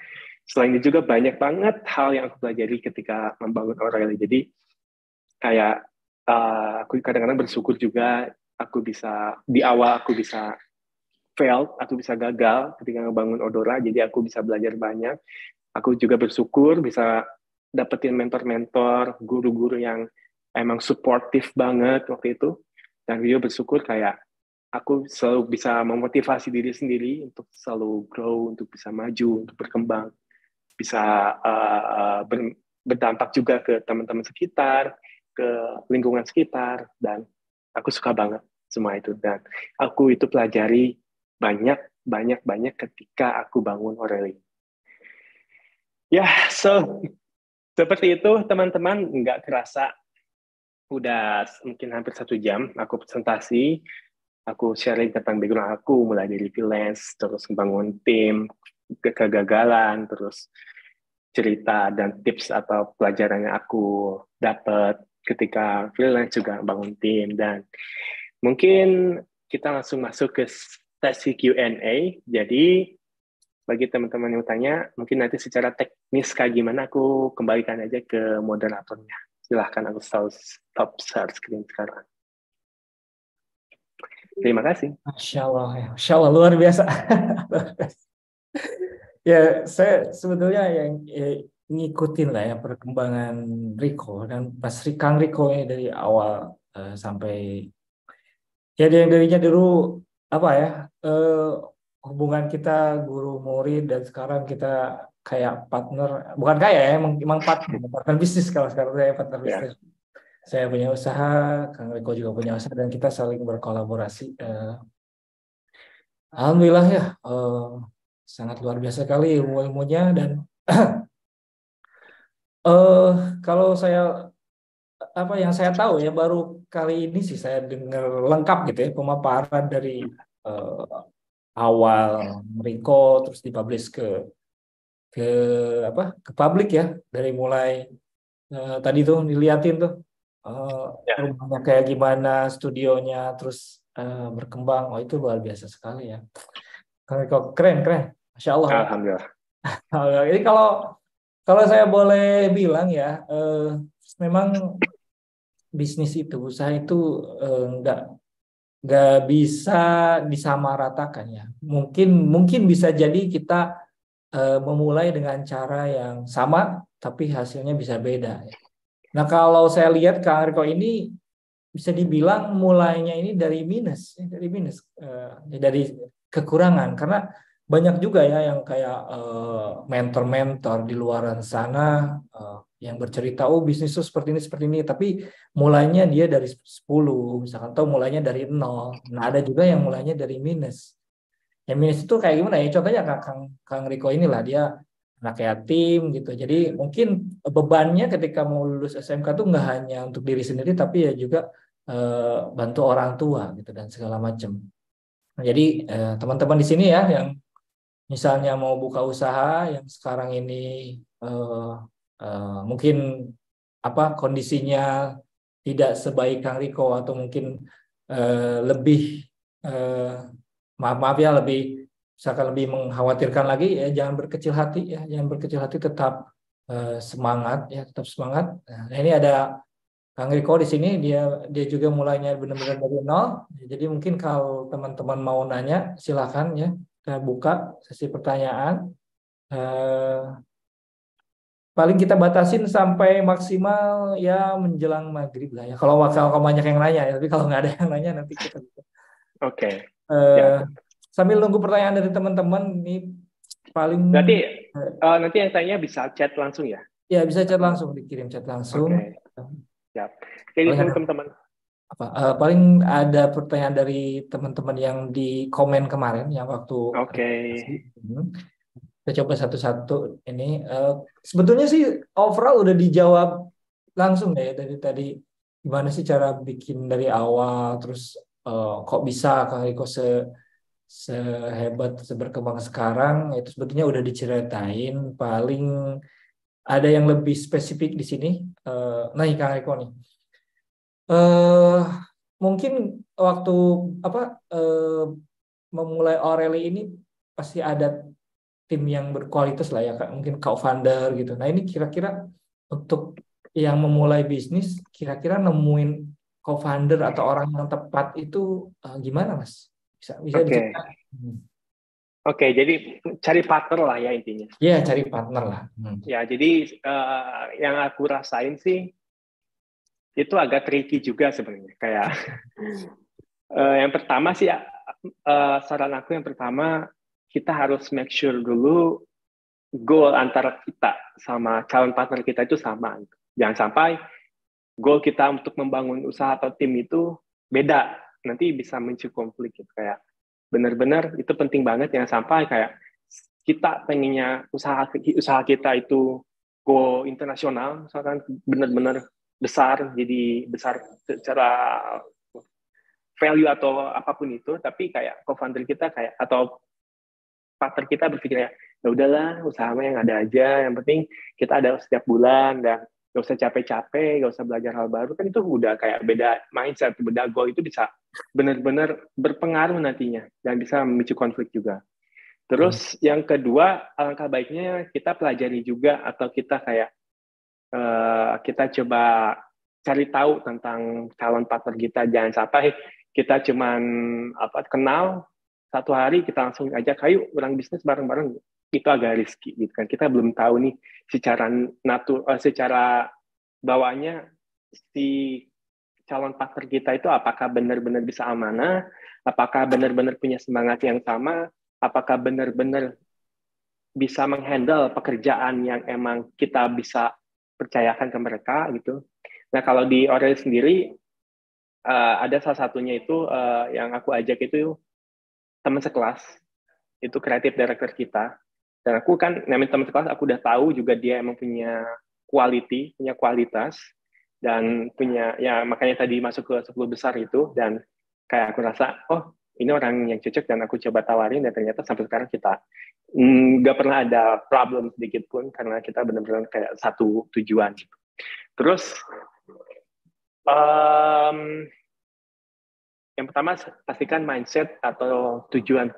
selain itu juga banyak banget hal yang aku pelajari ketika membangun O'Reilly. Jadi kayak aku kadang-kadang bersyukur juga di awal aku bisa fail, aku bisa gagal ketika ngebangun Odora, jadi aku bisa belajar banyak. Aku juga bersyukur bisa dapetin mentor-mentor, guru-guru yang emang supportive banget waktu itu. Dan juga bersyukur kayak aku selalu bisa memotivasi diri sendiri untuk selalu grow, untuk bisa maju, untuk berkembang. Bisa berdampak juga ke teman-teman sekitar, ke lingkungan sekitar, dan aku suka banget semua itu. Dan aku itu pelajari banyak ketika aku bangun O'Reilly. Ya, seperti itu teman-teman, nggak kerasa udah mungkin hampir 1 jam aku presentasi, aku sharing tentang background aku, mulai dari freelance, terus membangun tim, kegagalan, terus cerita dan tips atau pelajaran yang aku dapat ketika freelance juga bangun tim. Dan mungkin kita langsung masuk ke sesi Q&A. Jadi bagi teman-teman yang tanya, mungkin nanti secara teknis kayak gimana, aku kembalikan aja ke moderatornya. Silahkan, aku stop share screen sekarang. Terima kasih. Masya Allah, luar biasa. Ya, saya sebetulnya yang ngikutin lah ya perkembangan Rico, dan pas Kang Rico ini dari awal sampai ya darinya dulu apa ya, hubungan kita guru murid, dan sekarang kita kayak partner, bukan kayak ya, emang partner bisnis. Kalau sekarang saya partner bisnis. Saya punya usaha, Kang Rico juga punya usaha, dan kita saling berkolaborasi. Alhamdulillah ya, sangat luar biasa kali ilmu-ilmunya. Dan kalau saya yang saya tahu ya, baru kali ini sih saya dengar lengkap gitu ya pemaparan dari awal Rico, terus dipublish ke publik ya, dari mulai tadi tuh diliatin tuh rumahnya kayak gimana, studionya, terus berkembang. Oh, itu luar biasa sekali ya. Keren, Masya Allah. Alhamdulillah. Jadi kalau saya boleh bilang ya, memang bisnis itu, usaha itu nggak bisa disamaratakan ya. Mungkin bisa jadi kita memulai dengan cara yang sama, tapi hasilnya bisa beda. Nah, kalau saya lihat Kang Riko ini bisa dibilang mulainya ini dari minus, dari kekurangan, karena banyak juga ya yang kayak mentor-mentor di luaran sana yang bercerita, oh bisnis itu seperti ini, tapi mulainya dia dari 10 misalkan, atau mulainya dari 0. Nah ada juga yang mulainya dari minus. Yang minus itu kayak gimana ya? Contohnya Kang Riko inilah, dia anak yatim gitu. Jadi mungkin bebannya ketika mau lulus SMK tuh nggak hanya untuk diri sendiri, tapi ya juga bantu orang tua gitu dan segala macam. Nah, jadi teman-teman di sini ya yang misalnya mau buka usaha yang sekarang ini mungkin kondisinya tidak sebaik Kang Riko, atau mungkin lebih maaf ya, lebih misalkan lebih mengkhawatirkan lagi, ya jangan berkecil hati ya, jangan berkecil hati, tetap semangat ya, tetap semangat. Nah, ini ada Kang Riko di sini, dia dia juga mulainya benar-benar dari nol. Jadi mungkin kalau teman-teman mau nanya silakan ya, kita buka sesi pertanyaan. Eh, Paling kita batasin sampai maksimal ya menjelang maghrib lah ya. Kalau banyak yang nanya ya, tapi kalau nggak ada yang nanya nanti kita buka. Oke. Eh, Sambil nunggu pertanyaan dari teman-teman ini paling. Berarti nanti yang tanya bisa chat langsung ya? Ya bisa chat langsung, dikirim chat langsung. Oke. Siap. Jadi teman-teman. Paling ada pertanyaan dari teman-teman yang di komen kemarin yang waktu. Oke. Kita coba satu-satu ini. Sebetulnya sih overall udah dijawab langsung ya dari tadi. Gimana sih cara bikin dari awal, terus kok bisa Kang Riko sehebat, seberkembang sekarang, itu sebetulnya udah diceritain. Paling ada yang lebih spesifik di sini. Nah, Kang Riko nih. Mungkin waktu memulai Aureli ini pasti ada tim yang berkualitas lah ya, mungkin co-founder gitu. Nah ini kira-kira untuk yang memulai bisnis, kira-kira nemuin co-founder atau orang yang tepat itu gimana Mas? Bisa diceritain? Oke, jadi cari partner lah ya intinya. Iya, cari partner lah. Ya, jadi yang aku rasain sih itu agak tricky juga sebenarnya. Kayak yang pertama sih, saran aku yang pertama, kita harus make sure dulu goal antara kita sama calon partner kita itu sama. Jangan sampai goal kita untuk membangun usaha atau tim itu beda. Nanti bisa muncul konflik gitu. Kayak benar-benar itu penting banget, jangan sampai kayak kita pengennya usaha kita itu go internasional, misalkan benar-benar besar, jadi besar secara value atau apapun itu, tapi kayak co-founder kita kayak atau partner kita berpikir ya udahlah usaha yang ada aja, yang penting kita ada setiap bulan dan gak usah capek-capek, gak usah belajar hal baru, kan itu udah kayak beda mindset, beda goal, itu bisa benar-benar berpengaruh nantinya dan bisa memicu konflik juga. Terus yang kedua, alangkah baiknya kita pelajari juga atau kita kayak kita coba cari tahu tentang calon partner kita. Jangan sampai kita cuman kenal satu hari kita langsung ajak ayo orang bisnis bareng-bareng, itu agak risky gitu kan. Kita belum tahu nih secara bawaannya si calon partner kita itu apakah benar-benar bisa amanah, apakah benar-benar punya semangat yang sama, apakah benar-benar bisa menghandle pekerjaan yang emang kita bisa percayakan ke mereka gitu. Nah kalau di Aureli sendiri ada salah satunya itu yang aku ajak itu teman sekelas, itu kreatif director kita. Dan aku kan namanya teman sekelas, aku udah tahu juga dia emang punya punya kualitas, dan punya, ya makanya tadi masuk ke 10 besar itu, dan kayak aku rasa, oh ini orang yang cocok, dan aku coba tawarin, dan ternyata sampai sekarang kita nggak pernah ada problem sedikit pun, karena kita benar-benar kayak satu tujuan. Terus, yang pertama pastikan mindset atau tujuannya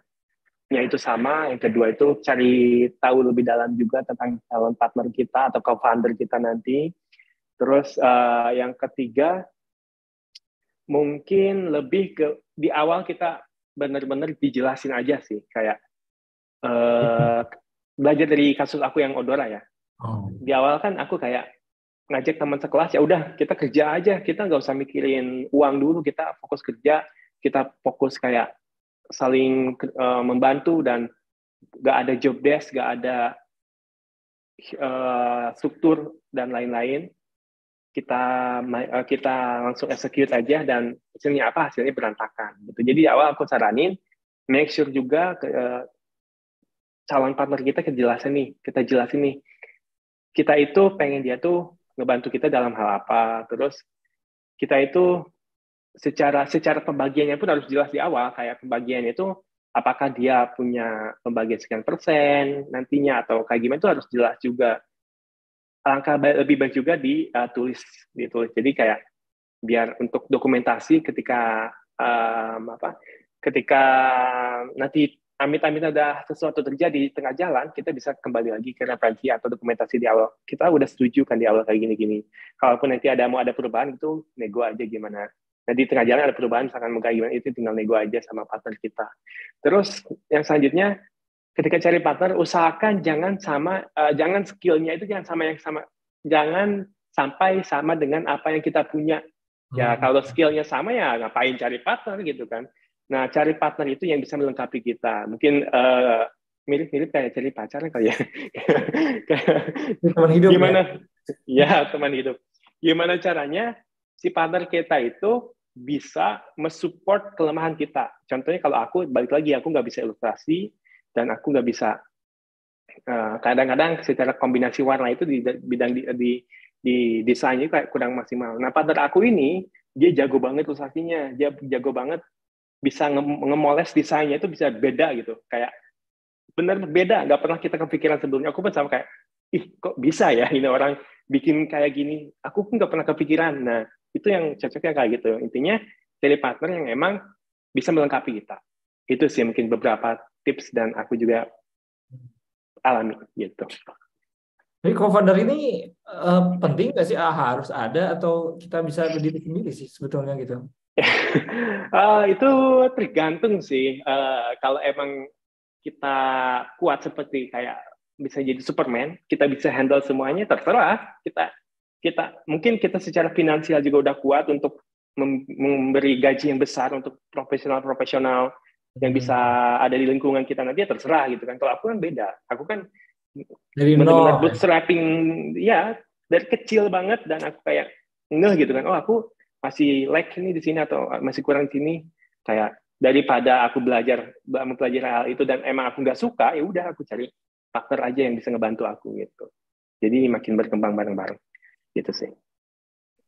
itu sama. Yang kedua itu cari tahu lebih dalam juga tentang calon partner kita atau co-founder kita nanti. Terus yang ketiga mungkin lebih ke di awal kita benar-benar dijelasin aja sih, kayak belajar dari kasus aku yang Odora ya. Di awal kan aku kayak ngajak teman sekelas, ya udah kita kerja aja, kita nggak usah mikirin uang dulu, kita fokus kerja, kita fokus kayak saling membantu, dan nggak ada job desk, nggak ada struktur dan lain-lain, kita langsung execute aja dan hasilnya apa? Hasilnya berantakan. Gitu. Jadi di awal aku saranin make sure juga calon partner kita kita jelasin nih, kita itu pengen dia tuh ngebantu kita dalam hal apa, terus kita itu secara pembagiannya pun harus jelas di awal, kayak pembagiannya itu apakah dia punya pembagian sekian persen nantinya atau kayak gimana itu harus jelas juga. Alangkah lebih baik juga ditulis. Jadi kayak biar untuk dokumentasi ketika ketika nanti amit-amit ada sesuatu terjadi di tengah jalan, kita bisa kembali lagi ke referensi atau dokumentasi di awal. Kita udah setuju kan di awal kayak gini-gini. Kalaupun nanti mau ada perubahan, itu nego aja gimana. Nah, di tengah jalan ada perubahan, misalkan mau kayak gimana, itu tinggal nego aja sama partner kita. Terus yang selanjutnya, ketika cari partner, usahakan jangan skillnya itu jangan sampai sama dengan apa yang kita punya. Ya, kalau skillnya sama ya ngapain cari partner gitu kan. Nah, cari partner itu yang bisa melengkapi kita. Mungkin mirip-mirip kayak cari pacar kali ya. Teman hidup gimana? Ya, teman hidup. Gimana caranya si partner kita itu bisa mensupport kelemahan kita. Contohnya kalau aku, balik lagi, aku nggak bisa ilustrasi, dan aku nggak bisa, kadang-kadang secara kombinasi warna itu di bidang di desainnya kayak kurang maksimal. Nah, partner aku ini, dia jago banget ilustrasinya, dia jago banget bisa ngemoles desainnya itu bisa beda gitu, kayak benar beda, nggak pernah kita kepikiran sebelumnya. Aku pun sama kayak, kok bisa ya ini orang bikin kayak gini, aku pun nggak pernah kepikiran. Nah, itu yang cocoknya kayak gitu. Intinya cari partner yang emang bisa melengkapi kita. Itu sih mungkin beberapa tips dan aku juga alami gitu. Jadi co-founder ini penting nggak sih? Harus ada atau kita bisa berdiri sendiri sih sebetulnya gitu? Itu tergantung sih. Kalau emang kita kuat seperti kayak bisa jadi Superman, kita bisa handle semuanya, terserah. Mungkin kita secara finansial juga udah kuat untuk memberi gaji yang besar untuk profesional-profesional yang bisa ada di lingkungan kita, nanti ya terserah gitu kan. Kalau aku kan beda. Aku kan benar-benar bootstrapping, ya dari kecil banget, dan aku kayak ngeh gitu kan. Oh, aku masih lag ini di sini atau masih kurang di sini, kayak daripada aku mempelajari hal itu dan emang aku nggak suka, ya udah aku cari partner aja yang bisa ngebantu aku gitu. Jadi makin berkembang bareng-bareng gitu sih.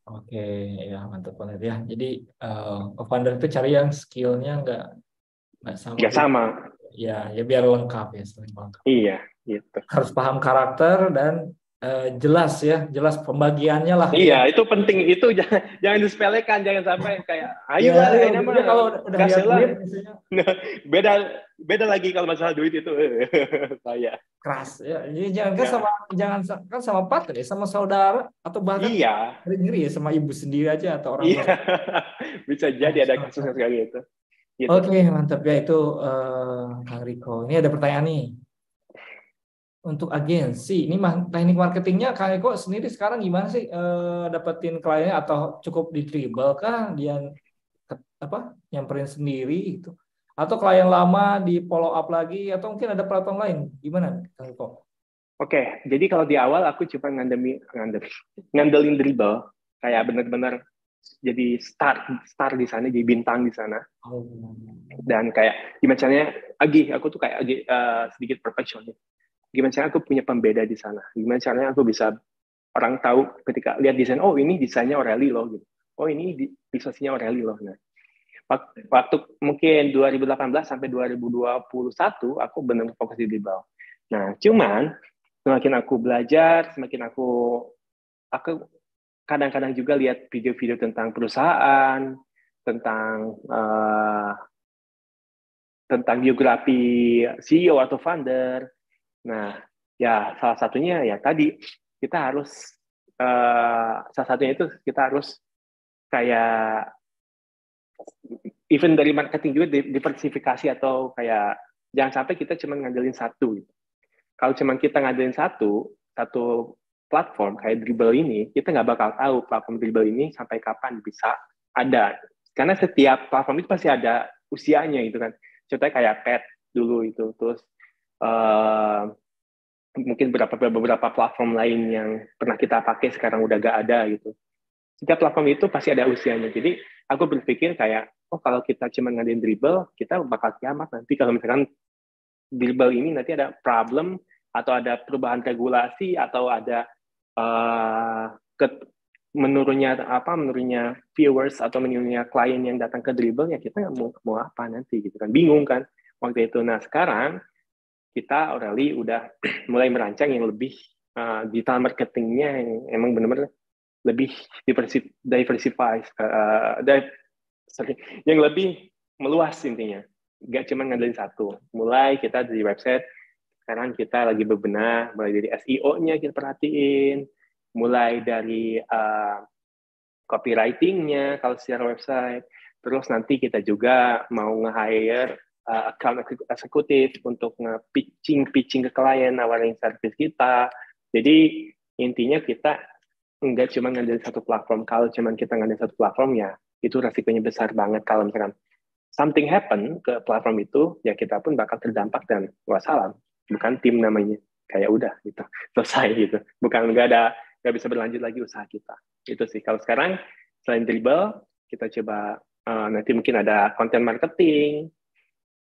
Oke, ya mantap banget ya. Jadi co-founder itu cari yang skillnya nggak sama. Nggak sama. Ya biar lengkap ya, saling lengkap. Iya, gitu. Harus paham karakter dan jelas pembagiannya lah. Iya, itu penting, itu jangan disepelekan, jangan sampai kayak ayolah ya, enak mah kalau udah lihat duit misalnya. beda lagi kalau masalah duit itu saya keras ya. Jadi jangan sama partner ya, sama saudara atau bahkan ngeri ya sama ibu sendiri aja atau orang tua. Bisa jadi ada kasus sekali itu. Gitu. Oke, mantap ya itu Kang Riko. Ini ada pertanyaan nih. Untuk agensi, ini teknik marketingnya Kang Eko sendiri sekarang gimana sih dapetin kliennya, atau cukup di dribble kah dia nyamperin sendiri gitu, atau klien lama di follow up lagi, atau mungkin ada platform lain, gimana Kang Eko? Oke, jadi kalau di awal aku cuma ngandelin dribble, kayak benar-benar jadi star di sana, jadi bintang di sana. Dan kayak gimana caranya, aku tuh kayak sedikit perfeksionis. Gimana caranya aku punya pembeda di sana? Gimana caranya aku bisa orang tahu ketika lihat desain, oh ini desainnya O'Reilly loh, gitu. Oh ini ilustrasinya O'Reilly loh. Nah, waktu mungkin 2018 sampai 2021 aku benar fokus di dribble. Nah, cuman semakin aku belajar, semakin aku kadang-kadang juga lihat video-video tentang perusahaan, tentang biografi CEO atau founder. Nah, ya salah satunya ya tadi kita harus salah satunya itu kita harus kayak even dari marketing juga diversifikasi, atau kayak jangan sampai kita cuma ngandelin satu. Kalau cuma kita ngandelin satu platform kayak Dribbble ini, kita nggak bakal tahu platform Dribbble ini sampai kapan bisa ada. Karena setiap platform itu pasti ada usianya gitu kan. Contohnya kayak Pet dulu itu, terus mungkin beberapa platform lain yang pernah kita pakai sekarang udah gak ada gitu. Setiap platform itu pasti ada usianya. Jadi aku berpikir kayak, oh kalau kita cuma ngadain dribble, kita bakal kiamat nanti kalau misalkan dribble ini nanti ada problem atau ada perubahan regulasi atau ada menurunnya viewers atau menurunnya klien yang datang ke dribble, ya kita mau apa nanti gitu kan, bingung kan waktu itu. Nah sekarang kita already udah mulai merancang yang lebih digital marketingnya yang emang benar-benar lebih diversify, yang lebih meluas intinya. Nggak cuma ngandelin satu. Mulai kita di website, sekarang kita lagi bebenah, mulai dari SEO-nya kita perhatiin, mulai dari copywriting-nya kalau secara website, terus nanti kita juga mau nge-hire account eksekutif untuk nge-pitching ke klien, nawarin service kita. Jadi intinya kita nggak cuma ngandelin satu platform. Kalau cuma kita ngandelin satu platform, ya itu resikonya besar banget. Kalau misalkan something happen ke platform itu, ya kita pun bakal terdampak dan wassalam. Bukan tim namanya, kayak udah gitu, selesai gitu. Bukan nggak bisa berlanjut lagi usaha kita. Itu sih. Kalau sekarang selain dribble, kita coba nanti mungkin ada content marketing,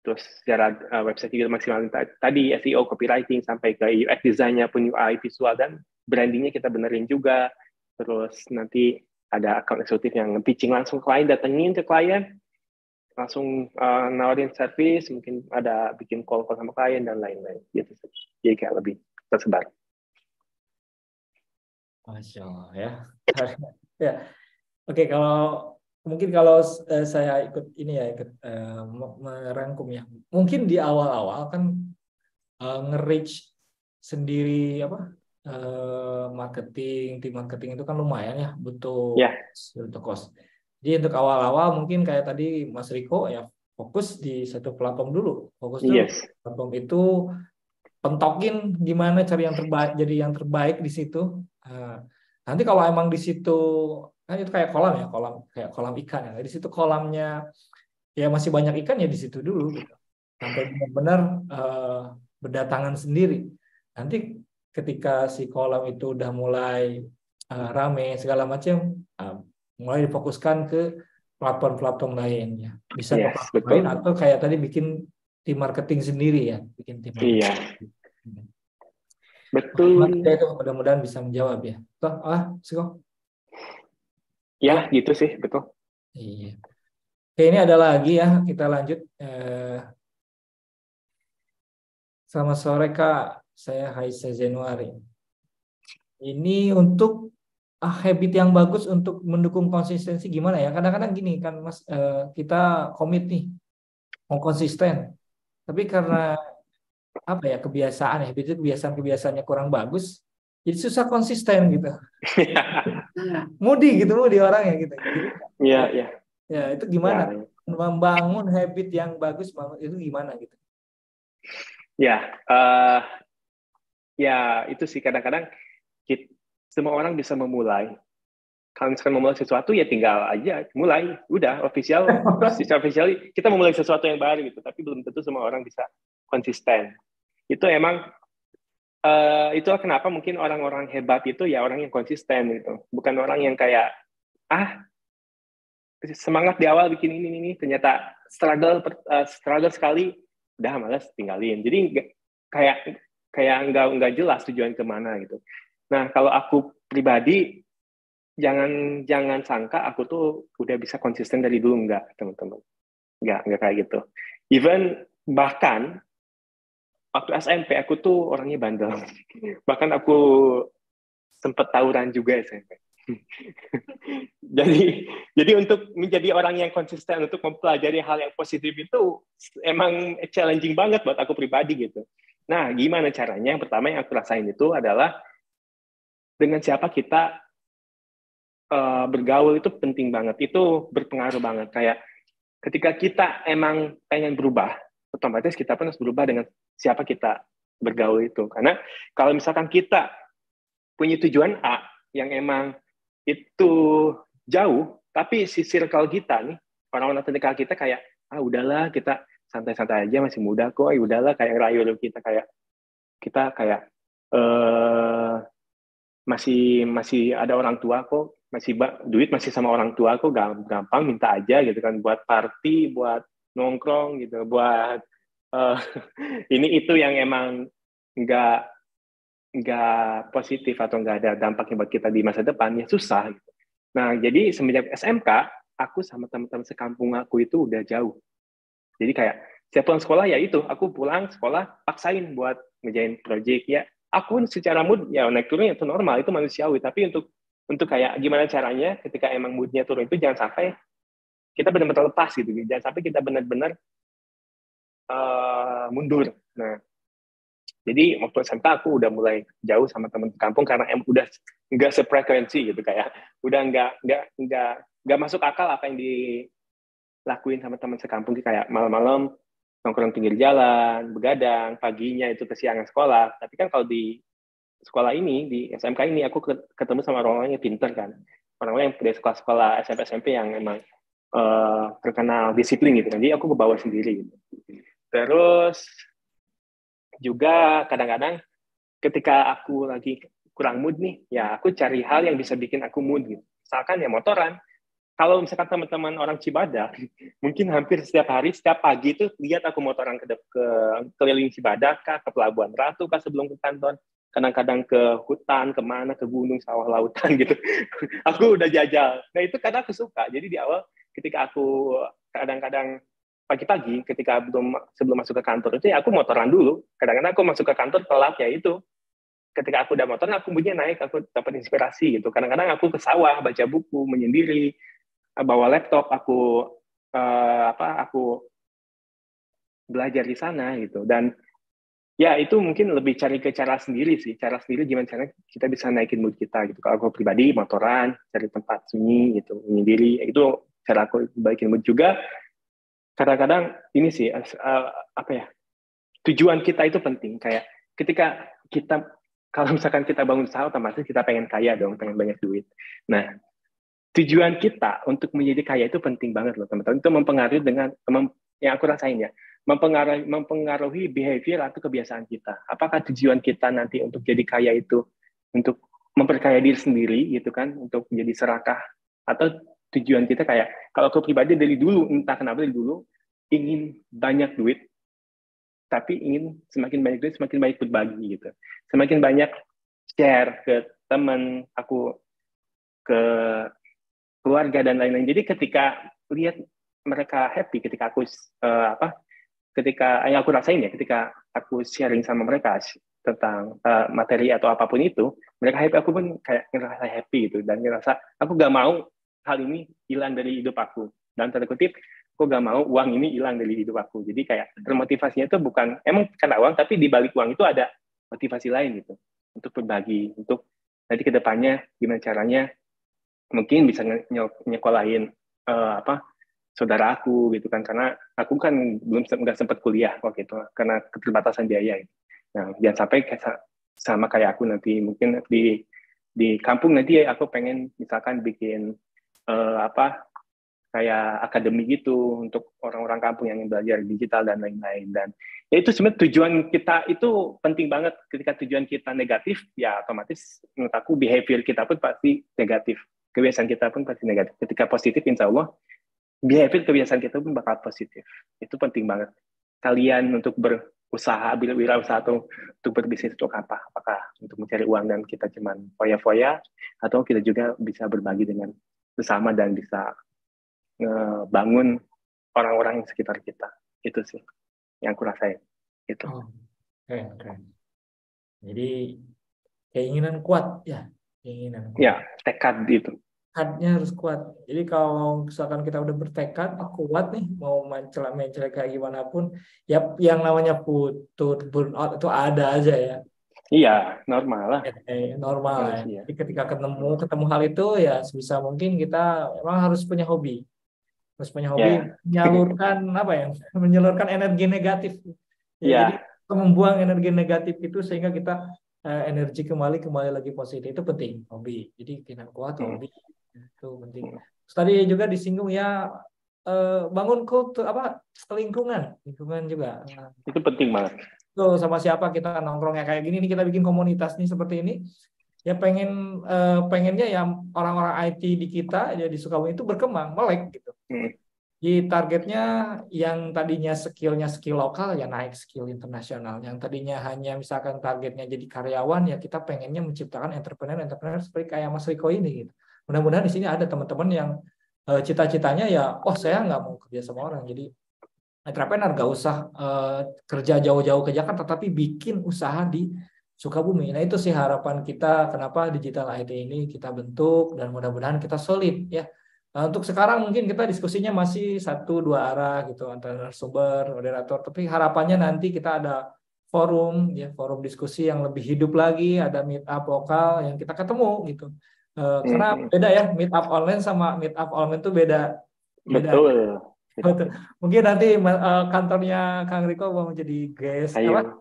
terus secara website juga maksimal tadi SEO, copywriting, sampai ke UX design-nya pun UI visual, dan brandingnya kita benerin juga. Terus nanti ada account eksekutif yang pitching langsung klien, datengin ke klien, langsung nawarin service, mungkin ada bikin call sama klien dan lain-lain gitu. Jadi kayak lebih tersebar. Masya Allah ya. Ya. Oke, mungkin kalau saya ikut ini ya, merangkum ya. Mungkin di awal-awal kan nge-reach sendiri tim marketing itu kan lumayan ya, butuh cost. Jadi untuk awal-awal mungkin kayak tadi Mas Riko ya, fokus di satu platform dulu. Platform itu, pentokin gimana cari yang terbaik, jadi yang terbaik di situ. Nanti kalau emang di situ kan itu kayak kolam ya, kayak kolam ikan ya. Di situ kolamnya ya masih banyak ikan, ya di situ dulu gitu. Sampai benar-benar berdatangan sendiri. Nanti ketika si kolam itu udah mulai rame segala macam, mulai difokuskan ke platform-platform lainnya. Bisa ke platform lain atau kayak tadi bikin tim marketing sendiri ya, bikin tim marketing. Iya. Betul. Itu mudah-mudahan bisa menjawab ya. Siko? Ya, gitu sih, betul. Iya. Oke, ini ada lagi ya, kita lanjut. Selamat sore Kak, saya Haisa Januari. Ini untuk habit yang bagus untuk mendukung konsistensi gimana ya? Kadang-kadang gini kan Mas, kita komit nih, mau konsisten. Tapi karena kebiasaan ya, kebiasaannya kurang bagus, jadi susah konsisten gitu. Mudi orang ya gitu. Iya. Ya, itu gimana? Ya. Membangun habit yang bagus itu gimana gitu? Ya itu sih kadang-kadang semua orang bisa memulai. Kalau misalkan memulai sesuatu ya tinggal aja mulai, udah secara official kita memulai sesuatu yang baru gitu. Tapi belum tentu semua orang bisa konsisten. Itu emang itulah kenapa mungkin orang-orang hebat itu ya orang yang konsisten gitu. Bukan orang yang kayak semangat di awal bikin ini ternyata struggle sekali udah malas tinggalin. Jadi kayak nggak jelas tujuan kemana gitu. Nah kalau aku pribadi jangan sangka aku tuh udah bisa konsisten dari dulu, nggak teman-teman, nggak kayak gitu. Even bahkan waktu SMP aku tuh orangnya bandel. Bahkan aku sempet tawuran juga SMP. jadi untuk menjadi orang yang konsisten untuk mempelajari hal yang positif itu emang challenging banget buat aku pribadi gitu. Nah, gimana caranya? Yang pertama yang aku rasain itu adalah dengan siapa kita bergaul itu penting banget. Itu berpengaruh banget. Kayak ketika kita emang pengen berubah, otomatis kita pun harus berubah dengan siapa kita bergaul itu. Karena kalau misalkan kita punya tujuan A yang emang itu jauh, tapi si circle kita nih, orang-orang terdekat kita kayak, udahlah kita santai-santai aja, masih muda kok, udahlah kayak rayu kita kayak masih ada orang tua kok, duit masih sama orang tua kok, gampang minta aja gitu kan, buat party, buat nongkrong gitu, buat ini itu yang emang nggak positif atau nggak ada dampaknya buat kita di masa depan, ya susah gitu. Nah, jadi semenjak SMK, aku sama teman-teman sekampung aku itu udah jauh. Jadi kayak saya pulang sekolah ya itu, aku pulang sekolah paksain buat ngerjain project ya. Aku secara mood ya naik turun itu normal, itu manusiawi. Tapi untuk kayak gimana caranya ketika emang moodnya turun itu jangan sampai kita benar-benar lepas gitu. Jangan sampai kita benar-benar mundur. Nah, jadi waktu SMK aku udah mulai jauh sama teman kampung karena udah nggak sefrekuensi gitu, kayak udah nggak masuk akal apa yang dilakuin sama teman sekampung, kayak malam-malam nongkrong pinggir jalan, begadang, paginya itu kesiangan sekolah. Tapi kan kalau di sekolah ini, di SMK ini, aku ketemu sama orang-orang yang pinter kan. Orang-orang yang dari sekolah-sekolah SMP-SMP yang memang terkenal disiplin gitu. Jadi aku kebawa sendiri gitu. Terus juga kadang-kadang ketika aku lagi kurang mood nih, ya aku cari hal yang bisa bikin aku mood gitu. Misalkan ya motoran. Kalau misalkan teman-teman orang Cibadak, mungkin hampir setiap hari, setiap pagi itu lihat aku motoran ke keliling Cibadak kah, ke Pelabuhan Ratu kah sebelum ke kantor. Kadang-kadang ke hutan, kemana, ke gunung, sawah, lautan gitu. Aku udah jajal. Nah itu kadang aku suka. Jadi di awal ketika aku kadang-kadang pagi-pagi ketika sebelum masuk ke kantor itu ya aku motoran dulu. Kadang-kadang aku masuk ke kantor telat ya itu. Ketika aku udah motoran aku moodnya naik, aku dapat inspirasi gitu. Kadang-kadang aku ke sawah baca buku, menyendiri, bawa laptop, aku aku belajar di sana gitu. Dan ya itu mungkin lebih cari ke cara sendiri sih, cara sendiri gimana caranya kita bisa naikin mood kita gitu. Kalau aku pribadi motoran, cari tempat sunyi gitu, menyendiri, itu cara aku baikin mood juga. Kadang-kadang ini sih apa ya, tujuan kita itu penting. Kayak ketika kita, kalau misalkan kita bangun usaha, otomatis kita pengen kaya dong, pengen banyak duit. Nah, tujuan kita untuk menjadi kaya itu penting banget loh teman-teman. Itu mempengaruhi dengan yang aku rasain ya, mempengaruhi behavior atau kebiasaan kita. Apakah tujuan kita nanti untuk jadi kaya itu untuk memperkaya diri sendiri gitu kan, untuk menjadi serakah, atau tujuan kita kayak, kalau aku pribadi dari dulu, entah kenapa dari dulu ingin banyak duit, tapi ingin semakin banyak duit semakin baik berbagi gitu, semakin banyak share ke teman aku, ke keluarga dan lain-lain. Jadi ketika lihat mereka happy, ketika aku ketika yang aku rasain ya, ketika aku sharing sama mereka tentang materi atau apapun itu, mereka happy, aku pun kayak ngerasa happy gitu, dan ngerasa aku gak mau hal ini hilang dari hidup aku, dan tanda kutip aku gak mau uang ini hilang dari hidup aku. Jadi kayak termotivasinya itu bukan emang karena uang, tapi di balik uang itu ada motivasi lain gitu, untuk berbagi, untuk nanti kedepannya gimana caranya mungkin bisa nyekolahin saudara aku gitu kan, karena aku kan nggak sempat kuliah waktu itu karena keterbatasan biaya gitu. Nah, jangan sampai sama kayak aku nanti, mungkin di kampung nanti aku pengen misalkan bikin kayak akademi gitu untuk orang-orang kampung yang belajar digital dan lain-lain. Dan ya itu sebenarnya tujuan kita itu penting banget. Ketika tujuan kita negatif, ya otomatis menurut aku behavior kita pun pasti negatif, kebiasaan kita pun pasti negatif. Ketika positif, insya Allah behavior kebiasaan kita pun bakal positif. Itu penting banget. Kalian untuk berusaha, wirausaha atau untuk berbisnis untuk apa? Apakah untuk mencari uang dan kita cuman foya-foya, atau kita juga bisa berbagi dengan sesama dan bisa ngebangun orang-orang di sekitar kita. Itu sih yang aku rasain. Itu. Oh, keren. Jadi keinginan kuat ya, keinginan kuat. Ya, tekad itu. Tekadnya harus kuat. Jadi kalau misalkan kita udah bertekad, kuat nih, mau mencela kayak gimana pun, ya yang namanya putus, burnout itu ada aja ya. Iya, normal lah. Normal ya. Jadi ketika ketemu hal itu ya sebisa mungkin kita memang harus punya hobi. Harus punya hobi menyalurkan menyalurkan energi negatif. Ya, jadi membuang energi negatif itu sehingga kita energi kembali lagi positif, itu penting, hobi. Jadi kita kuat hobi itu penting. Terus tadi juga disinggung ya bangun kultur lingkungan juga. Itu penting banget. Tuh, sama siapa kita nongkrongnya kayak gini nih, kita bikin komunitas nih seperti ini. Ya pengennya ya orang-orang IT di kita ya di Sukabumi itu berkembang, melek gitu. Di targetnya yang tadinya skillnya skill lokal ya naik skill internasional. Yang tadinya hanya misalkan targetnya jadi karyawan ya kita pengennya menciptakan entrepreneur seperti kayak Mas Riko ini gitu. Mudah-mudahan di sini ada teman-teman yang cita-citanya ya, oh saya nggak mau kerja sama orang, jadi entrepreneur gak usah kerja jauh-jauh ke Jakarta, tapi bikin usaha di Sukabumi. Nah itu sih harapan kita kenapa digital IT ini kita bentuk dan mudah-mudahan kita solid ya. Nah, untuk sekarang mungkin kita diskusinya masih 1-2 arah gitu antara narasumber, moderator. Tapi harapannya nanti kita ada forum ya, forum diskusi yang lebih hidup lagi, ada meet up lokal yang kita ketemu gitu. Karena beda ya, meet up online sama meet up online itu beda. Betul. Betul. Mungkin nanti kantornya Kang Riko mau jadi guest apa?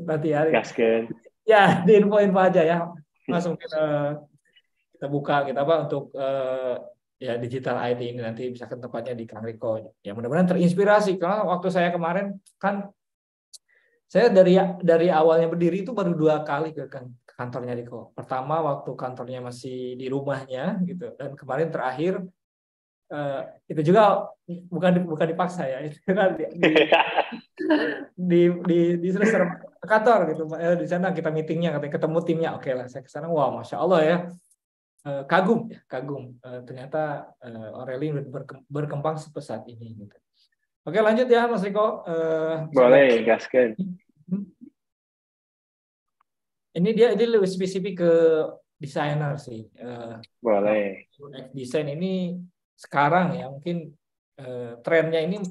Nanti ya. Gasken. Ya, di info-info aja ya. Langsung kita buka kita apa untuk ya digital IT ini nanti bisa ke tempatnya di Kang Riko. Ya mudah-mudahan terinspirasi karena waktu saya kemarin kan saya dari awalnya berdiri itu baru 2 kali ke kantornya Riko. Pertama waktu kantornya masih di rumahnya gitu dan kemarin terakhir itu juga bukan dipaksa ya, itu kan di kantor gitu. Di sana kita meetingnya katanya ketemu timnya, oke lah saya ke sana, wah masya Allah ya. Kagum ya, kagum. Ternyata Aureli berkembang sepesat ini. Gitu. Oke lanjut ya Mas Riko. Boleh, gasken. Ini lebih spesifik ke desainer sih. Boleh. Desain ini sekarang ya mungkin trennya ini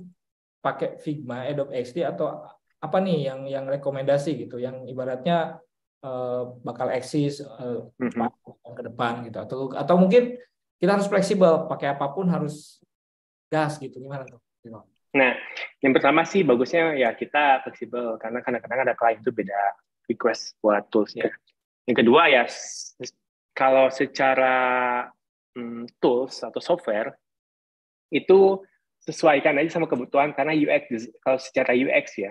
pakai Figma, Adobe XD atau apa nih yang rekomendasi gitu, yang ibaratnya bakal eksis ke depan gitu atau mungkin kita harus fleksibel pakai apapun harus gas gitu, gimana tuh? Nah, yang pertama sih bagusnya ya kita fleksibel karena kadang-kadang ada klien itu beda request buat toolsnya. Yang kedua ya kalau secara tools atau software itu sesuaikan aja sama kebutuhan karena UX kalau secara UX ya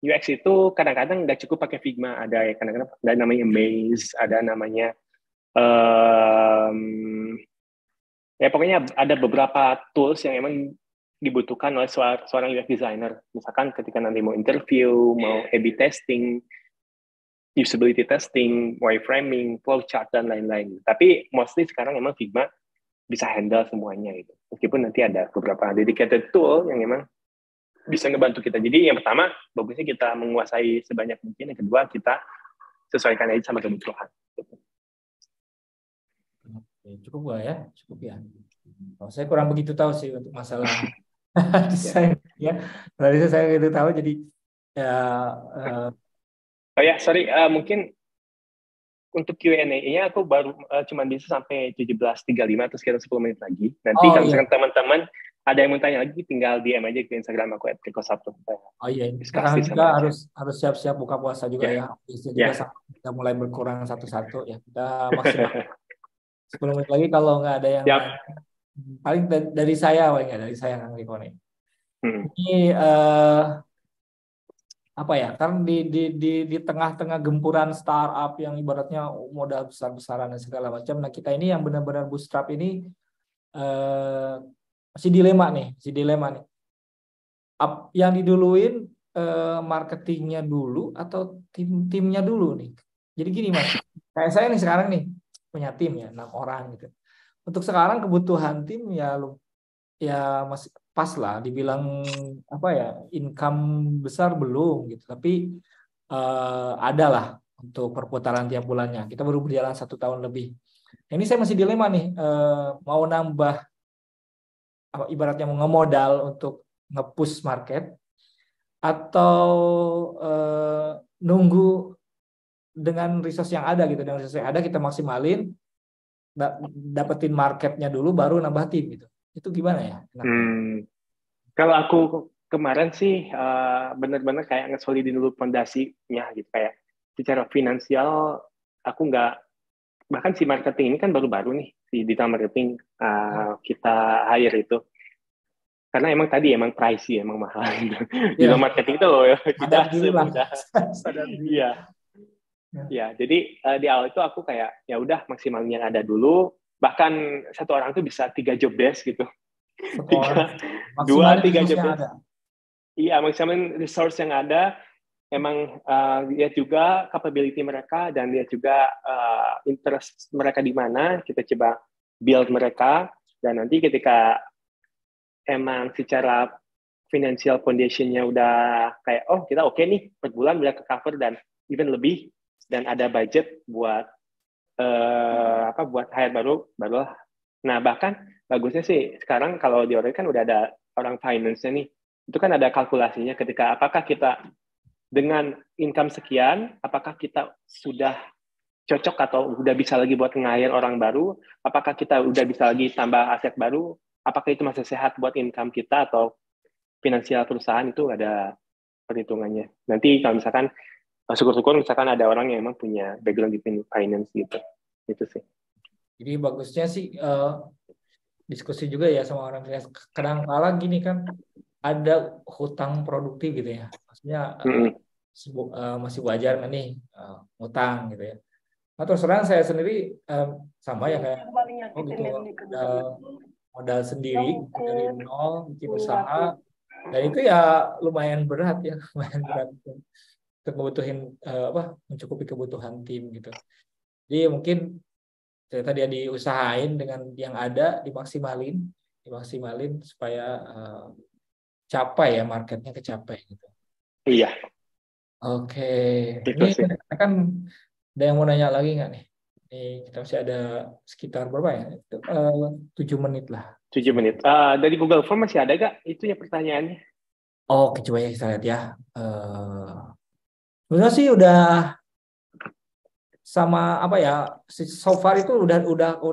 UX itu kadang-kadang nggak cukup pakai Figma, ada ya kadang-kadang ada namanya Maze, ada namanya ya pokoknya ada beberapa tools yang emang dibutuhkan oleh seorang UX designer. Misalkan ketika nanti mau interview, mau A/B testing, usability testing, wireframing, flowchart dan lain-lain. Tapi mostly sekarang emang Figma bisa handle semuanya itu. Meskipun nanti ada beberapa dedicated tool yang memang bisa ngebantu kita. Jadi yang pertama, bagusnya kita menguasai sebanyak mungkin. Yang kedua, kita sesuaikan aja sama kebutuhan. Cukup gak ya? Cukup ya. Oh, saya kurang begitu tahu sih untuk masalah desain ya. Tadi saya begitu tahu jadi ya. Oh ya, sorry, mungkin untuk Q&A-nya aku baru cuma bisa sampai 17.35 atau sekitar 10 menit lagi. Nanti kalau misalkan teman-teman ada yang mau tanya lagi, tinggal DM aja ke Instagram aku @riko1. Oh iya, sekarang juga harus siap-siap buka puasa juga ya. Juga kita mulai berkurang satu-satu ya. Kita maksimal 10 menit lagi kalau nggak ada yang lain. Paling dari saya, dari saya Kang Riko nih. Ini apa ya? Karena di tengah-tengah gempuran startup yang ibaratnya modal besar-besaran dan segala macam. Nah kita ini yang benar-benar bootstrap ini masih dilema nih. Yang diduluin marketingnya dulu atau timnya dulu nih. Jadi gini Mas, kayak saya nih sekarang nih punya tim ya 6 orang gitu. Untuk sekarang kebutuhan tim ya masih pas lah, dibilang apa ya income besar belum gitu, tapi ada lah untuk perputaran tiap bulannya. Kita baru berjalan 1 tahun lebih. Ini saya masih dilema nih, mau nambah ibaratnya mau ngemodal untuk nge-push market atau nunggu dengan resource yang ada gitu, dengan resource yang ada kita maksimalin, dapetin marketnya dulu baru nambah tim gitu. Itu gimana ya? Kalau aku kemarin sih benar-benar kayak ngesolidin dulu fondasinya gitu, kayak secara finansial aku nggak, bahkan si marketing ini kan baru-baru nih, si digital marketing kita hire itu karena emang tadi emang pricey, emang mahal gitu. Di dalam marketing itu loh tidak semudah. Iya. Ya, jadi di awal itu aku kayak ya udah maksimalnya yang ada dulu. Bahkan satu orang tuh bisa 3 job desk gitu. Dua, tiga job desk. Iya, maksimalin resource yang ada. Emang lihat juga capability mereka dan lihat juga interest mereka di mana. Kita coba build mereka dan nanti ketika emang secara financial condition-nya udah kayak kita oke nih per bulan udah ke cover dan even lebih dan ada budget buat buat hire barulah. Nah, bahkan bagusnya sih sekarang kalau di Oracle kan udah ada orang finance-nya nih. Itu kan ada kalkulasinya ketika apakah kita dengan income sekian, apakah kita sudah cocok atau udah bisa lagi buat nge-hire orang baru, apakah kita udah bisa lagi tambah aset baru, apakah itu masih sehat buat income kita atau finansial perusahaan, itu ada perhitungannya. Nanti kalau misalkan syukur-syukur misalkan ada orang yang emang punya background di finance gitu. Itu sih. Jadi bagusnya sih diskusi juga ya sama orang finance. Kadang-kadang gini kan ada hutang produktif gitu ya. Maksudnya masih wajar nggak nih hutang gitu ya. Nah, terus terang saya sendiri sama ya kayak gitu modal sendiri dari nol bikin usaha dan itu ya lumayan berat ya lumayan berat untuk ngebutuhin mencukupi kebutuhan tim gitu. Jadi mungkin ternyata dia diusahain dengan yang ada dimaksimalin supaya capai ya marketnya kecapai gitu. Iya. Oke. Ini kan ada yang mau nanya lagi nggak nih? Kita masih ada sekitar berapa ya? 7 menit lah. 7 menit. Dari Google Form masih ada nggak? Itu ya pertanyaannya. Oh, coba ya kita lihat ya. Sebenarnya sih udah sama apa ya? So far itu udah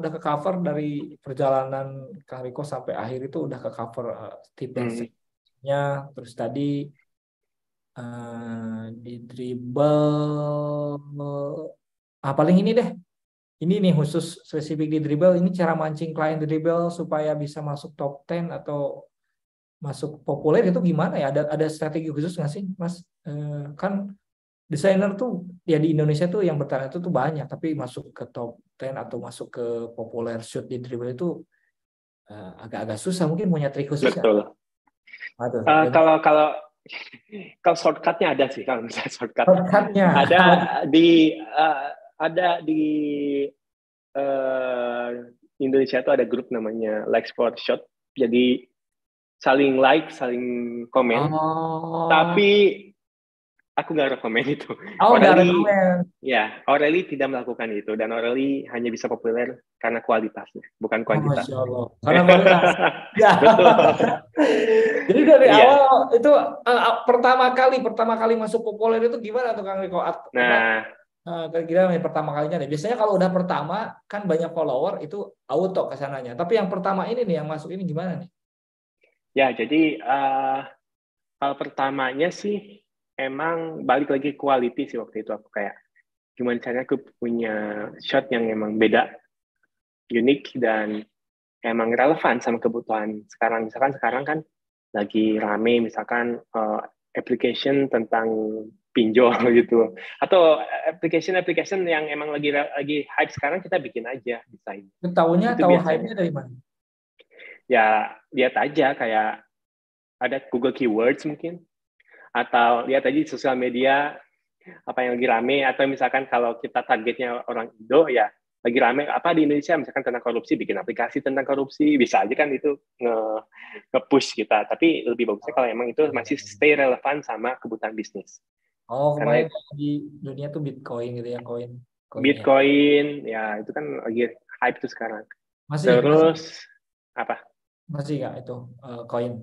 ke cover dari perjalanan Kang Riko sampai akhir itu udah ke cover tip dan nya. Terus tadi di dribble paling ini deh. Ini nih khusus spesifik di dribble, ini cara mancing klien di dribble supaya bisa masuk top 10 atau masuk populer itu gimana ya? Ada strategi khusus nggak sih, Mas? Kan desainer tuh ya di Indonesia tuh yang bertahan itu tuh banyak, tapi masuk ke top 10 atau masuk ke populer shoot di dribble itu agak-agak susah. Mungkin punya trik khusus ya? Betul. Kalau shortcutnya ada sih, kalau misalnya shortcutnya ada di Indonesia itu ada grup namanya Like Sport Shot, jadi saling like, saling komen, tapi aku nggak rekomen itu. Aureli tidak melakukan itu dan Aureli hanya bisa populer karena kualitasnya, bukan kuantitas. Masya Allah. Karena kualitas. Ya. Betul. Jadi dari awal itu pertama kali masuk populer itu gimana tuh Kang Riko? Kira-kira pertama kalinya nih. Biasanya kalau udah pertama kan banyak follower itu auto ke sananya. Tapi yang pertama ini nih yang masuk ini gimana nih? Ya, jadi hal pertamanya sih emang balik lagi quality sih waktu itu aku kayak gimana caranya aku punya shot yang emang beda, unik dan emang relevan sama kebutuhan sekarang. Misalkan sekarang kan lagi rame misalkan application tentang pinjol gitu atau application yang emang lagi hype sekarang kita bikin aja desain. Tahu hype-nya dari mana? Ya lihat aja kayak ada Google Keywords mungkin atau lihat aja di sosial media apa yang lagi rame atau misalkan kalau kita targetnya orang Indo ya lagi rame apa di Indonesia misalkan tentang korupsi bikin aplikasi tentang korupsi bisa aja kan itu nge-push kita tapi lebih bagusnya kalau emang itu masih stay relevan sama kebutuhan bisnis. Kemarin di dunia tuh Bitcoin gitu ya Bitcoin ya itu kan lagi hype tuh sekarang. Apa? Masih nggak itu koin?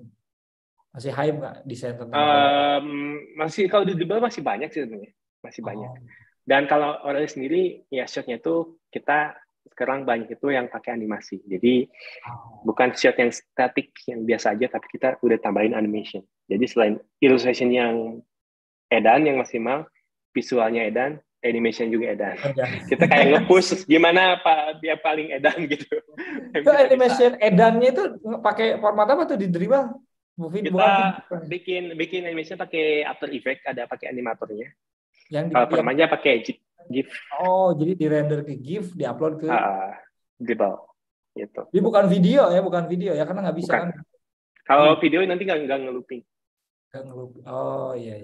Masih hype nggak desain tentang masih kalau di dribble masih banyak sih sebenarnya masih banyak. Dan kalau orang sendiri ya shotnya itu kita sekarang banyak itu yang pakai animasi. Jadi bukan shot yang statik yang biasa aja tapi kita udah tambahin animation. Jadi selain illustration yang edan yang maksimal, visualnya edan, animation juga edan. Kita kayak nge-push gimana dia paling edan gitu. Itu animation edannya itu pakai format apa tuh di dribble? Kita bikin animation pakai After Effects, ada pakai animatornya. Yang kalau permanya pakai GIF. Oh, jadi di render ke GIF, diupload ke Dribble gitu. Jadi bukan video ya, karena nggak bisa kan. Kalau video nanti nggak nge-looping. Oh iya.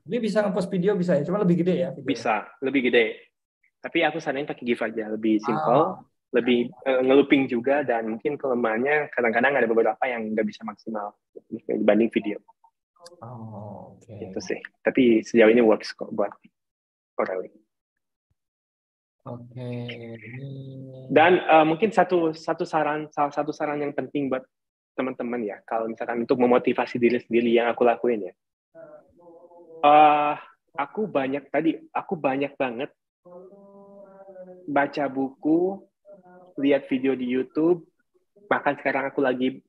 Jadi bisa nge-post video bisa ya, cuma lebih gede ya videonya. Bisa, lebih gede. Tapi aku saranin pakai GIF aja, lebih simple, lebih nge-looping juga, dan mungkin kelemahannya kadang-kadang ada beberapa yang nggak bisa maksimal dibanding video. Oke. Itu sih. Tapi sejauh ini works kok buat Corelli. Oke. Dan mungkin salah satu saran yang penting buat teman-teman ya, kalau misalkan untuk memotivasi diri sendiri yang aku lakuin ya. Aku banyak banget baca buku, lihat video di YouTube, bahkan sekarang aku lagi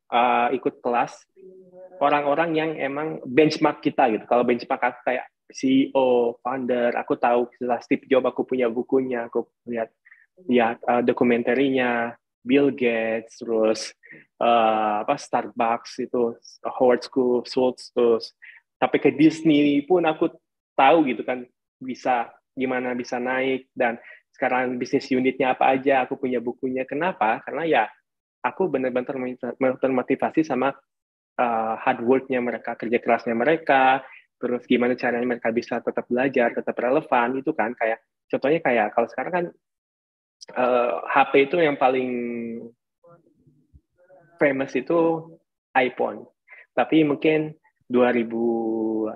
ikut kelas orang-orang yang emang benchmark kita gitu. Kalau benchmark aku kayak CEO, founder, aku tahu Steve Jobs, aku punya bukunya, aku lihat dokumentarinya, Bill Gates, terus Starbucks itu, Howard Schultz, terus sampai ke Disney pun aku tahu gitu kan gimana bisa naik, dan sekarang bisnis unitnya apa aja, aku punya bukunya. Kenapa? Karena ya aku benar-benar termotivasi sama hard work-nya mereka, kerja kerasnya mereka, terus gimana caranya mereka bisa tetap belajar, tetap relevan, itu kan kayak contohnya kayak kalau sekarang kan HP itu yang paling famous itu iPhone, tapi mungkin 2010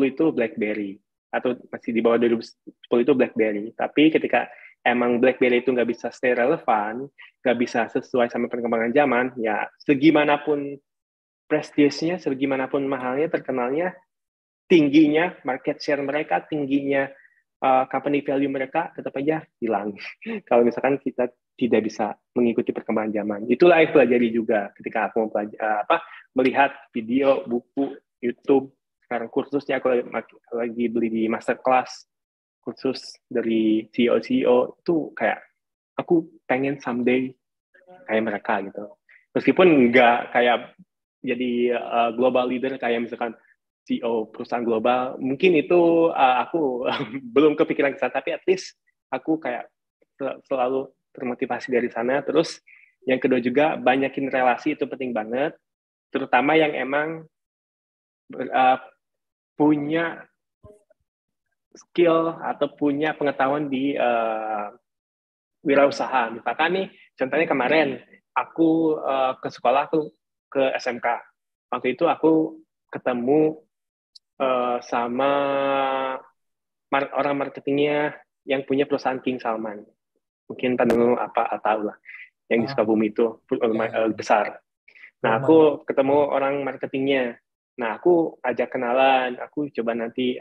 itu BlackBerry, atau masih di bawah 2010 itu BlackBerry. Tapi ketika emang BlackBerry itu nggak bisa stay relevan, nggak bisa sesuai sama perkembangan zaman, ya segimanapun prestisnya, segimanapun mahalnya, terkenalnya, tingginya market share mereka, tingginya company value mereka, tetap aja hilang. Kalau misalkan kita tidak bisa mengikuti perkembangan zaman. Itulah yang pelajari juga ketika aku melihat video, buku, YouTube, sekarang kursusnya aku lagi beli di masterclass, kursus dari CEO itu kayak aku pengen someday kayak mereka gitu. Meskipun nggak kayak jadi global leader kayak misalkan CEO perusahaan global, mungkin itu aku belum kepikiran ke sana, tapi at least aku kayak selalu termotivasi dari sana. Terus yang kedua juga, banyakin relasi, itu penting banget, terutama yang emang punya skill atau punya pengetahuan di wirausaha. Misalkan nih, contohnya kemarin aku ke sekolah, aku ke SMK. Waktu itu aku ketemu sama orang marketingnya yang punya perusahaan King Salman. Mungkin tahu tahu lah, yang di Sukabumi itu besar. Nah, aku ketemu orang marketingnya. Nah, aku ajak kenalan, aku coba nanti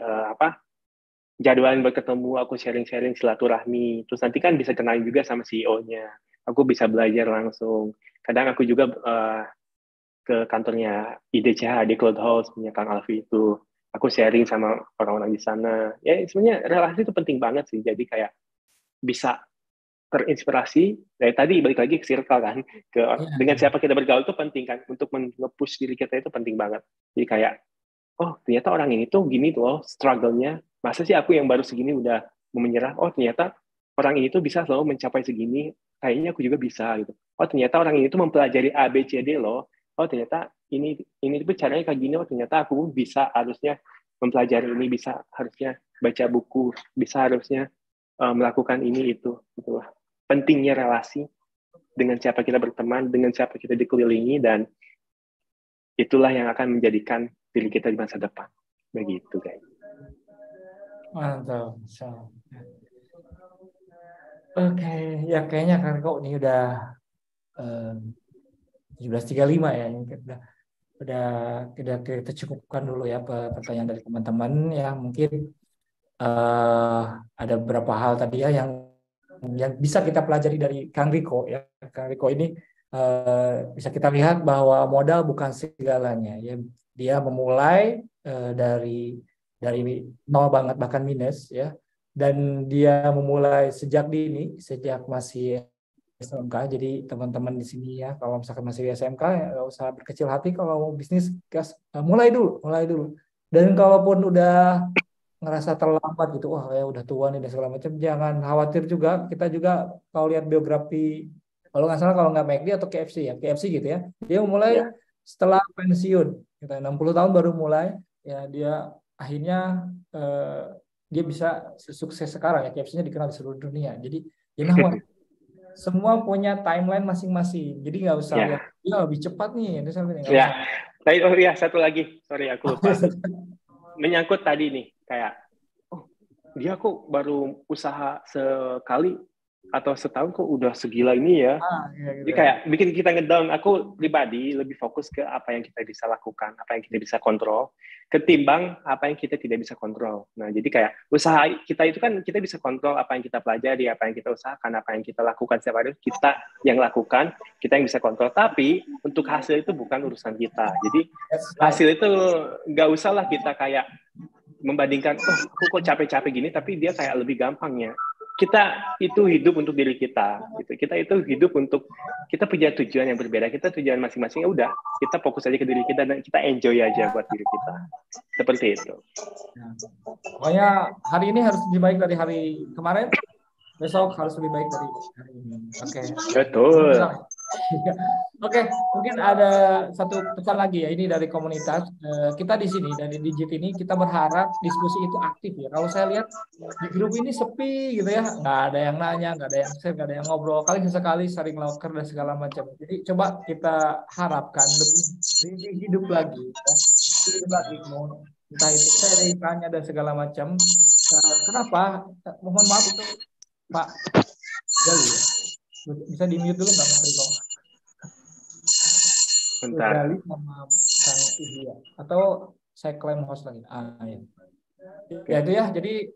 jadwalin buat ketemu, aku sharing-sharing silaturahmi. Terus nanti kan bisa kenal juga sama CEO-nya. Aku bisa belajar langsung. Kadang aku juga ke kantornya IDCH di Cloudhouse, punya Kang Alfi itu. Aku sharing sama orang-orang di sana. Ya sebenarnya relasi itu penting banget sih. Jadi kayak bisa terinspirasi. Dari tadi balik lagi ke circle kan. Dengan siapa kita bergaul itu penting kan. Untuk nge-push diri kita itu penting banget. Jadi kayak, oh ternyata orang ini tuh gini tuh loh struggle-nya. Masa sih aku yang baru segini udah mau menyerah? Oh ternyata orang ini tuh bisa selalu mencapai segini. Kayaknya aku juga bisa gitu. Oh ternyata orang ini tuh mempelajari A, B, C, D loh. Oh ternyata ini tuh caranya kayak gini. Oh ternyata aku bisa harusnya mempelajari ini, bisa harusnya baca buku, bisa harusnya melakukan ini itu. Itulah pentingnya relasi, dengan siapa kita berteman, dengan siapa kita dikelilingi, dan itulah yang akan menjadikan diri kita di masa depan. Begitu guys. Mantap. Oke, ya kayaknya kan kok ini udah 17.35 ya. Udah kita cukupkan dulu ya pertanyaan dari teman-teman ya. Mungkin ada beberapa hal tadi ya yang bisa kita pelajari dari Kang Riko ya. Kang Riko ini bisa kita lihat bahwa modal bukan segalanya ya. Dia memulai dari nol banget, bahkan minus ya, dan dia memulai sejak dini, sejak masih SMK. Jadi teman-teman di sini ya, kalau misalkan masih di SMK ya nggak usah berkecil hati, kalau mau bisnis gas, mulai dulu. Dan kalaupun udah ngerasa terlambat gitu, wah ya udah tua nih dan segala macam, jangan khawatir juga. Kita juga kalau lihat biografi, kalau nggak salah kalau nggak McD atau KFC ya, KFC gitu ya, dia mulai setelah pensiun, kita 60 tahun baru mulai, ya dia akhirnya dia bisa sukses sekarang ya, KFC-nya dikenal di seluruh dunia. Jadi semua punya timeline masing-masing, jadi nggak usah lihat dia lebih cepat nih, nggak usah. Oh iya, satu lagi, sorry aku lupa. Menyangkut tadi nih, kayak, dia kok baru usaha sekali atau setahun kok udah segila ini ya. Gitu. Jadi kayak bikin kita ngedown. Aku pribadi lebih fokus ke apa yang kita bisa lakukan, apa yang kita bisa kontrol, ketimbang apa yang kita tidak bisa kontrol. Nah, jadi kayak usaha kita itu kan kita bisa kontrol apa yang kita pelajari, apa yang kita usahakan, apa yang kita lakukan setiap hari, kita yang lakukan, kita yang bisa kontrol. Tapi untuk hasil itu bukan urusan kita. Jadi hasil itu nggak usah lah kita kayak membandingkan, aku kok capek-capek gini, tapi dia kayak lebih gampangnya. Kita itu hidup untuk diri kita, gitu. Kita itu hidup untuk, kita punya tujuan yang berbeda, kita tujuan masing-masing, ya udah, kita fokus aja ke diri kita dan kita enjoy aja buat diri kita. Seperti itu. Pokoknya hari ini harus lebih baik dari hari kemarin, besok harus lebih baik dari hari ini. Oke. Betul. Oke, mungkin ada satu pesan lagi ya, ini dari komunitas. Kita di sini, dari Digit ini, kita berharap diskusi itu aktif ya. Kalau saya lihat di grup ini sepi gitu ya, nggak ada yang nanya, nggak ada yang share, nggak ada yang ngobrol. Kali sesekali sharing loker dan segala macam. Jadi coba kita harapkan lebih hidup lagi. Ya. Hidup lagi, entah itu sharing, tanya dan segala macam. Kenapa? Mohon maaf itu Pak Gali. Bisa di-mute dulu nggak Mas Riko? Bentar. Gali sama Kang Ihya. Atau saya klaim host lagi. Ya. Ya itu ya. Jadi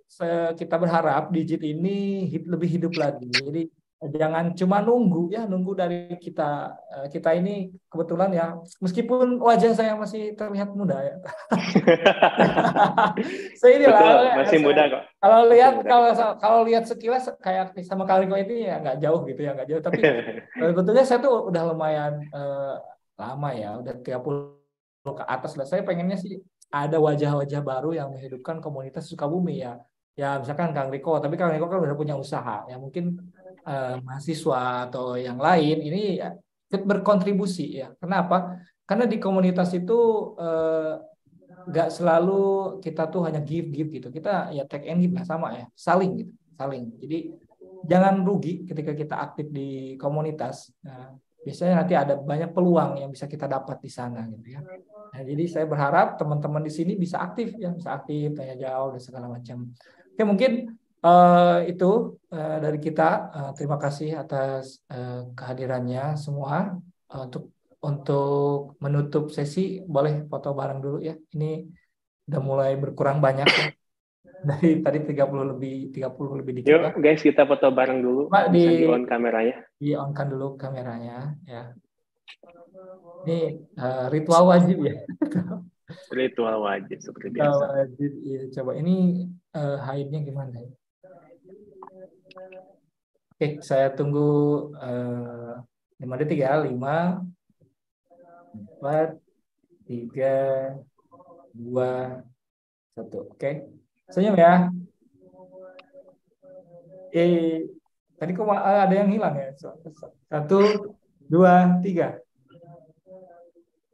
kita berharap Digit ini lebih hidup lagi. Jadi jangan cuma nunggu dari kita. Kita ini kebetulan ya, meskipun wajah saya masih terlihat muda ya. Saya ini masih muda kok. Kalau lihat sekilas kayak sama Kang Riko ini ya nggak jauh gitu ya, nggak jauh. Tapi sebetulnya saya tuh udah lumayan lama ya, udah 30 ke atas lah. Saya pengennya sih ada wajah-wajah baru yang menghidupkan komunitas Sukabumi ya. Ya misalkan Kang Riko, tapi Kang Riko kan udah punya usaha ya, mungkin mahasiswa atau yang lain ini ya, berkontribusi ya. Kenapa? Karena di komunitas itu nggak selalu kita tuh hanya give gitu. Kita ya take and give sama ya, saling gitu, saling. Jadi jangan rugi ketika kita aktif di komunitas. Nah, biasanya nanti ada banyak peluang yang bisa kita dapat di sana gitu ya. Nah, jadi saya berharap teman-teman di sini bisa aktif ya, bisa aktif, tanya jawab dan segala macam. Oke, mungkin itu dari kita. Terima kasih atas kehadirannya semua. Untuk menutup sesi, boleh foto bareng dulu ya. Ini udah mulai berkurang banyak ya. Dari tadi 30 lebih dikit. Yuk guys, kita foto bareng dulu. Bisa di on kameranya. Di on kan dulu kameranya ya. Ini ritual wajib ya. Ritual wajib seperti biasa. Wajib, ya. Coba ini hide-nya gimana ya? Oke, saya tunggu 5 detik ya. 5, 4, 3, 2, 1. Oke. Senyum ya. Tadi kok ada yang hilang ya? 1, 2, 3.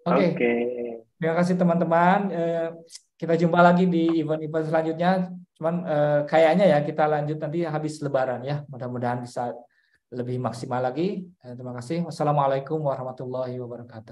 Oke. Terima kasih teman-teman. Kita jumpa lagi di event-event selanjutnya. Cuman kayaknya ya kita lanjut nanti habis Lebaran ya. Mudah-mudahan bisa lebih maksimal lagi. Terima kasih. Wassalamualaikum warahmatullahi wabarakatuh.